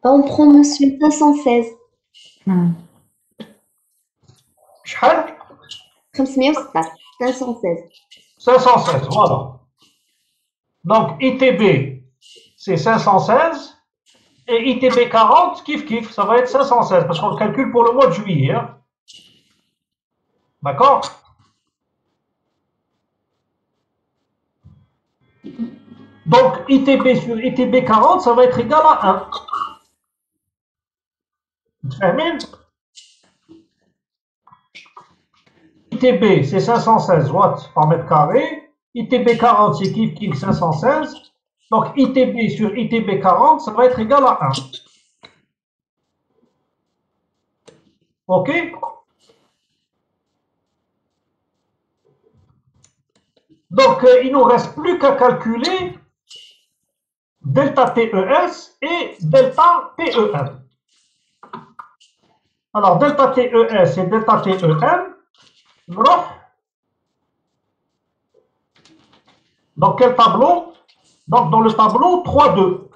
On prend monsieur 516. شحال 516. 516. 516, voilà. Donc ITB, c'est 516. Et ITB 40, kiff, ça va être 516, parce qu'on calcule pour le mois de juillet. Hein. D'accord? Donc ITB sur ITB 40, ça va être égal à 1. ITB, c'est 516 watts par mètre carré. ITB 40, c'est kiff 516. Donc ITB sur ITB 40, ça va être égal à 1. OK? Donc il ne nous reste plus qu'à calculer delta TES et delta TEM. Alors delta TES et delta TEM, dans quel tableau? Donc dans le tableau 3,2.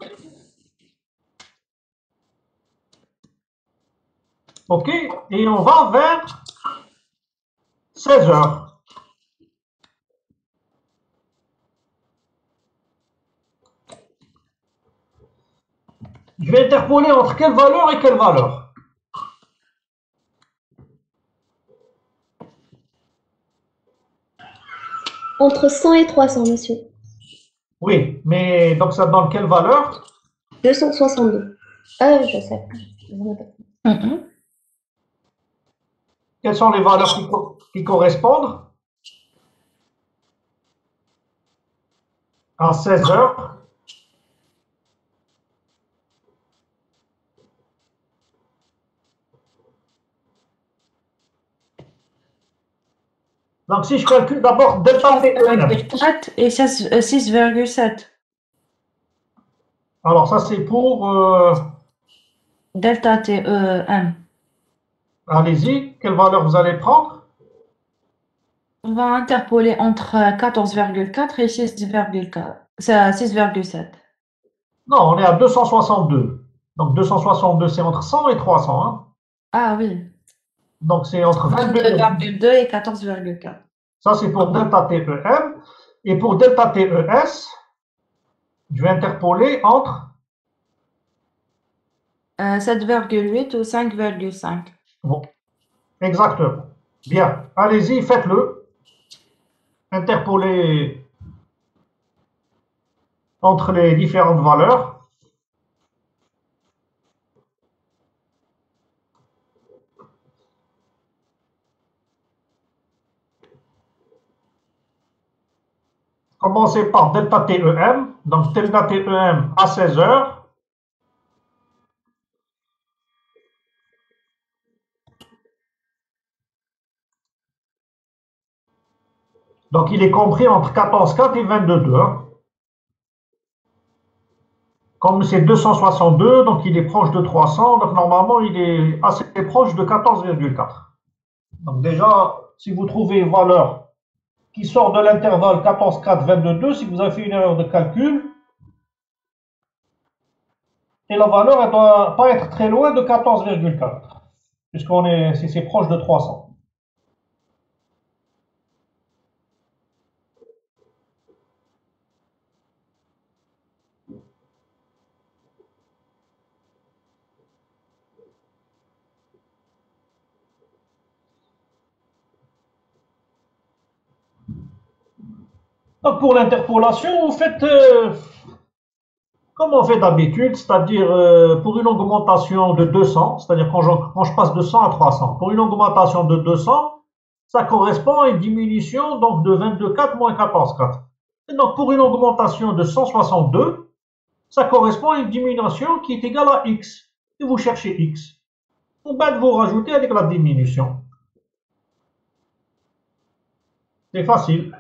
OK? Et on va vers 16 heures. Je vais interpoler entre quelle valeur et quelle valeur? Entre 100 et 300, monsieur. Oui, mais donc ça donne quelle valeur? 262. Ah, je sais pas. Mhm. Quelles sont les valeurs qui correspondent à 16 heures? Donc si je calcule d'abord delta TEM, 4 et 6,7. alors ça c'est pour, Delta TEM. allez-y, quelle valeur vous allez prendre? On va interpoler entre 14,4 et 6,4. C'est 6,7. Non, on est à 262. Donc 262 c'est entre 100 et 300, hein. Ah oui. Donc c'est entre 22. 22,2 et 14,4. Ça c'est pour delta TEM. Et pour delta TES, je vais interpoler entre, 7,8 ou 5,5. bon, exactement. Bien, allez-y, faites-le. Interpoler entre les différentes valeurs. Commencez par delta TEM. Donc delta TEM à 16 heures. Donc il est compris entre 14,4 et 22,2, hein. Comme c'est 262, donc il est proche de 300, donc normalement il est assez proche de 14,4. Donc déjà, si vous trouvez une valeur qui sort de l'intervalle 14,4, 22,2, si vous avez fait une erreur de calcul, et la valeur ne doit pas être très loin de 14,4, puisqu'on est, c'est proche de 300. Donc pour l'interpolation, vous faites comme on fait d'habitude, c'est-à-dire pour une augmentation de 200, c'est-à-dire quand je passe de 100 à 300, pour une augmentation de 200, ça correspond à une diminution donc de 22,4 moins 14,4. Et donc pour une augmentation de 162, ça correspond à une diminution qui est égale à x. Et vous cherchez x. Ou bien vous rajoutez avec la diminution. C'est facile.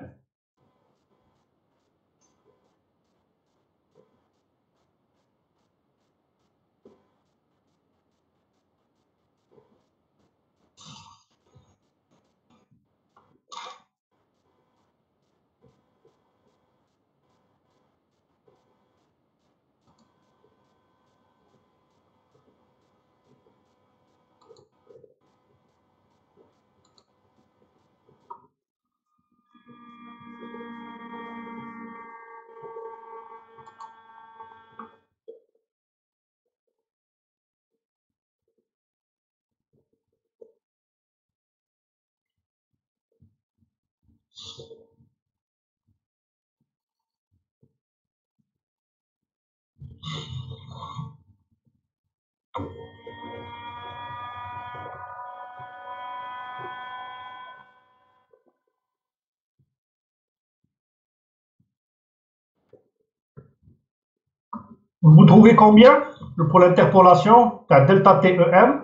Vous trouvez combien pour l'interpolation? Delta TEM.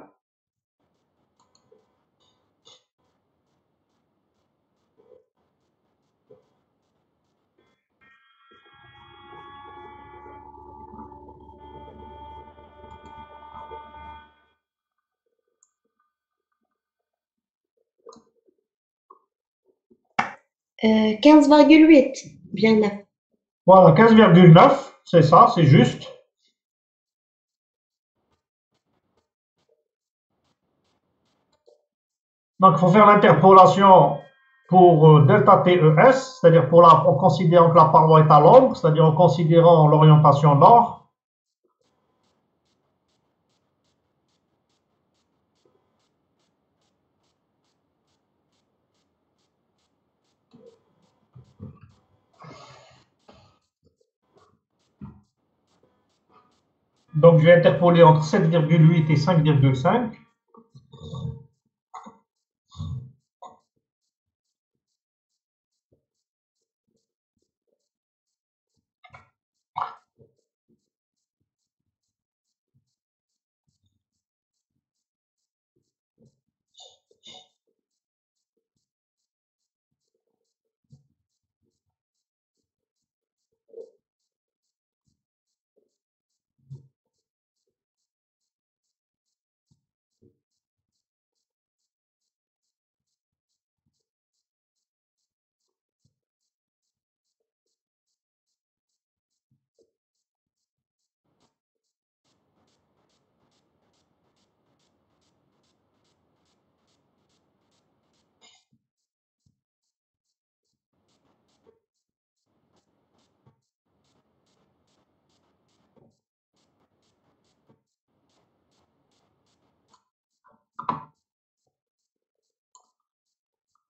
15,8. Bien là. Voilà, 15,9, c'est ça, c'est juste. Donc, il faut faire l'interpolation pour delta TES, c'est-à-dire en considérant que la paroi est à l'ombre, c'est-à-dire en considérant l'orientation nord. Donc, je vais interpoler entre 7,8 et 5,5.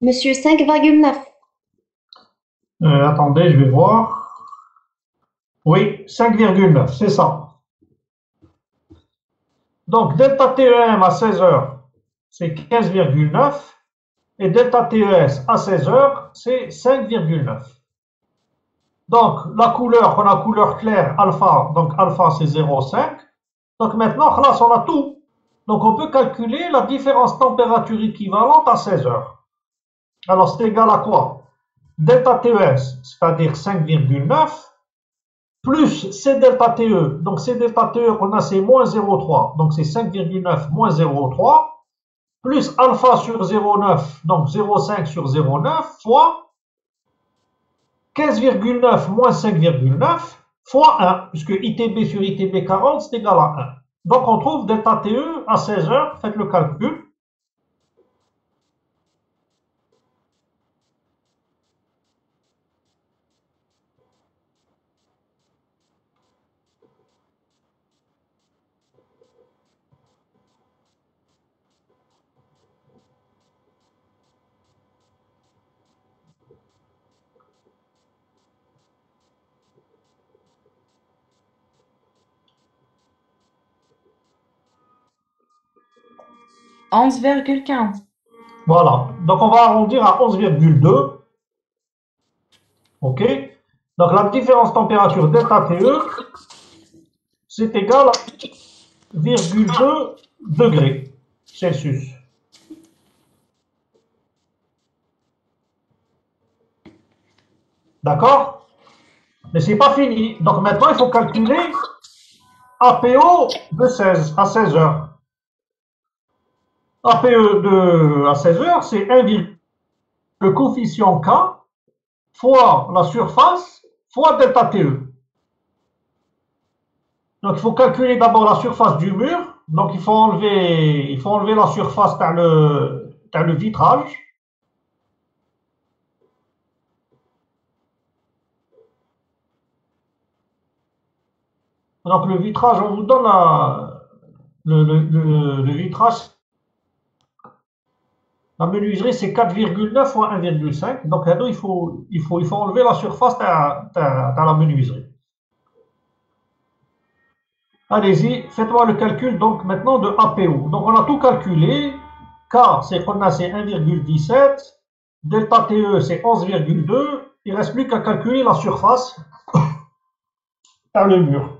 Monsieur, 5,9. Attendez, je vais voir. Oui, 5,9, c'est ça. Donc, delta TEM à 16 heures, c'est 15,9. Et delta TES à 16 heures, c'est 5,9. Donc, la couleur, on a couleur claire, alpha, donc alpha c'est 0,5. Donc maintenant, là, on a tout. Donc on peut calculer la différence température équivalente à 16 heures. Alors c'est égal à quoi? Delta TES, c'est-à-dire 5,9, plus C delta TE. Donc C delta TE, on a c'est moins 0,3. Donc c'est 5,9 moins 0,3, plus alpha sur 0,9, donc 0,5 sur 0,9, fois 15,9 moins 5,9 fois 1, puisque ITB sur ITB 40, c'est égal à 1. Donc on trouve delta TE à 16 heures, faites le calcul. Onze virgule quinze. Voilà, donc on va arrondir à 11,2. OK. Donc la différence température delta TE, c'est égal à 0,2 degrés Celsius. D'accord? Mais c'est pas fini. Donc maintenant, il faut calculer APO de 16 à 16 heures. APE à 16 heures, c'est 1, le coefficient K fois la surface fois delta TE. Donc il faut calculer d'abord la surface du mur. Donc il faut enlever la surface par le vitrage. Donc le vitrage, on vous donne le vitrage. La menuiserie, c'est 4,9 fois 1,5. Donc là, il faut enlever la surface dans la menuiserie. Allez-y, faites-moi le calcul donc maintenant de APO. Donc on a tout calculé. K, c'est 1,17. Delta TE, c'est 11,2. Il ne reste plus qu'à calculer la surface par le mur.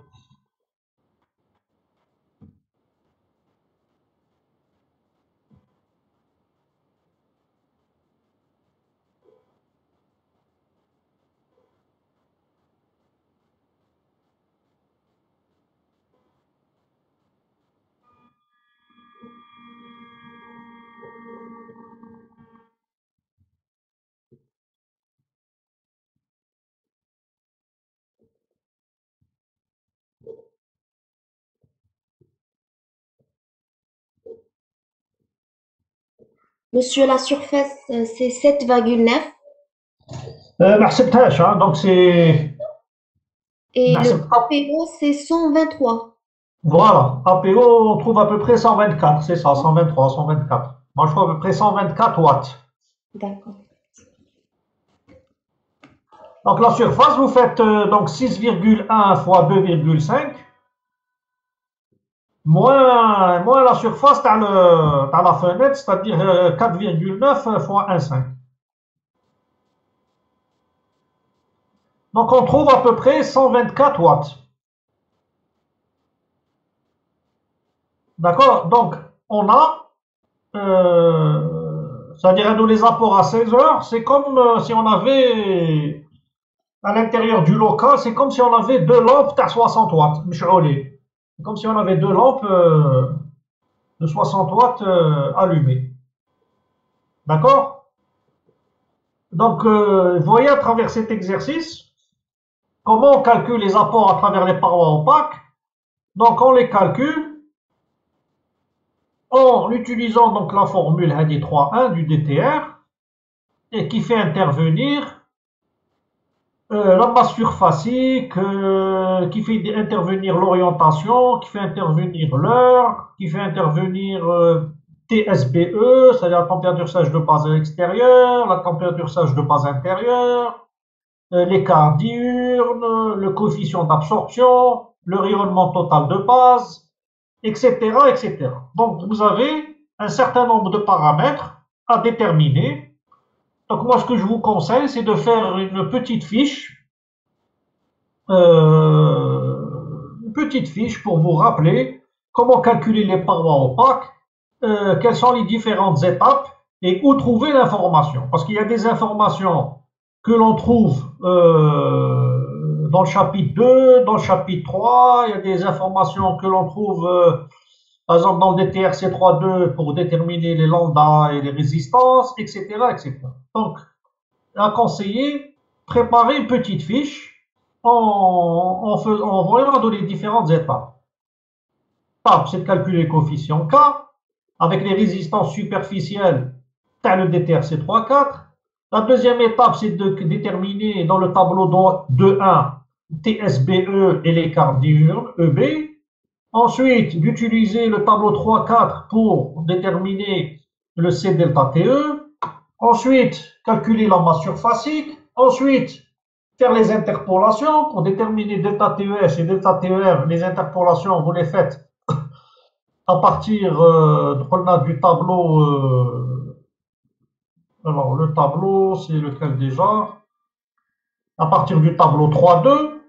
Monsieur, la surface, c'est 7,9. ما حسبتهاش donc c'est Et ما le حسبتها. PO, c'est 123. Voilà, APO, on trouve à peu près 124, c'est ça, 123, 124. Moi, je trouve à peu près 124 watts. D'accord. Donc, la surface, vous faites donc 6,1 fois 2,5. moins la surface dans la fenêtre, c'est-à-dire 4,9 fois 1,5. Donc on trouve à peu près 124 watts. D'accord? Donc on a, c'est-à-dire nous les apports à 16 heures, c'est comme si on avait à l'intérieur du local, c'est comme si on avait deux lampes à 60 watts. C'est comme si on avait deux lampes de 60 watts allumées. D'accord? Donc, vous voyez à travers cet exercice, comment on calcule les apports à travers les parois opaques. Donc, on les calcule en utilisant donc la formule HADI 3.1 du DTR et qui fait intervenir la masse surfacique, qui fait intervenir l'orientation, qui fait intervenir l'heure, qui fait intervenir TSBE, c'est-à-dire la température sèche de base extérieure, la température sèche de base intérieure, l'écart diurne, le coefficient d'absorption, le rayonnement total de base, etc., etc. Donc, vous avez un certain nombre de paramètres à déterminer. Donc, moi, ce que je vous conseille, c'est de faire une petite fiche pour vous rappeler comment calculer les parois opaques, quelles sont les différentes étapes et où trouver l'information. Parce qu'il y a des informations que l'on trouve dans le chapitre 2, dans le chapitre 3, il y a des informations que l'on trouve, par exemple, dans le DTR C3.2 pour déterminer les lambda et les résistances, etc., etc. Donc, à conseiller, préparer une petite fiche en voyant dans les différentes étapes. L'étape, c'est de calculer le coefficient K avec les résistances superficielles dans le DTR C3.4. La deuxième étape, c'est de déterminer dans le tableau 2.1 TSBE et l'écart diurne, EB. Ensuite, d'utiliser le tableau 3.4 pour déterminer le C delta TE. Ensuite, calculer la masse surfacique. Ensuite, faire les interpolations pour déterminer delta TES et delta TER. Les interpolations, vous les faites à partir du tableau. Alors, le tableau, c'est lequel déjà? À partir du tableau 3.2,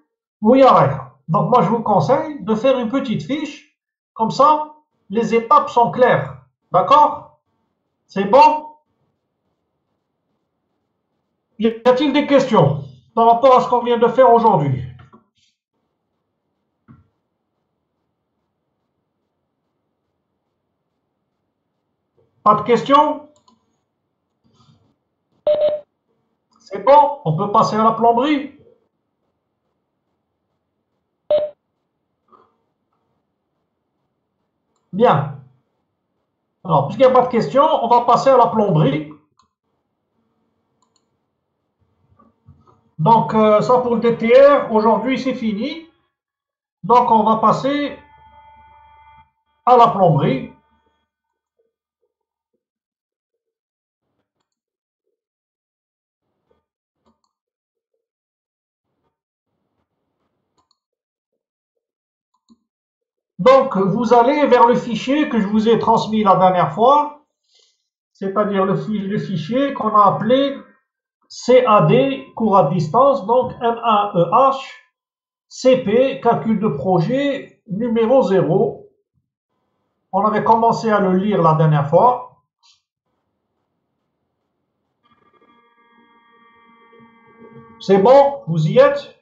oui, arrête. Donc, moi, je vous conseille de faire une petite fiche. Comme ça, les étapes sont claires. D'accord? C'est bon? Y a-t-il des questions par rapport à ce qu'on vient de faire aujourd'hui? Pas de questions? C'est bon? On peut passer à la plomberie? Bien. Alors, puisqu'il n'y a pas de questions, on va passer à la plomberie. Donc, ça pour le DTR, aujourd'hui, c'est fini. Donc, on va passer à la plomberie. Donc, vous allez vers le fichier que je vous ai transmis la dernière fois, c'est-à-dire le fichier qu'on a appelé CAD, cours à distance, donc MAEH, CP, calcul de projet, numéro 0. On avait commencé à le lire la dernière fois. C'est bon? Vous y êtes?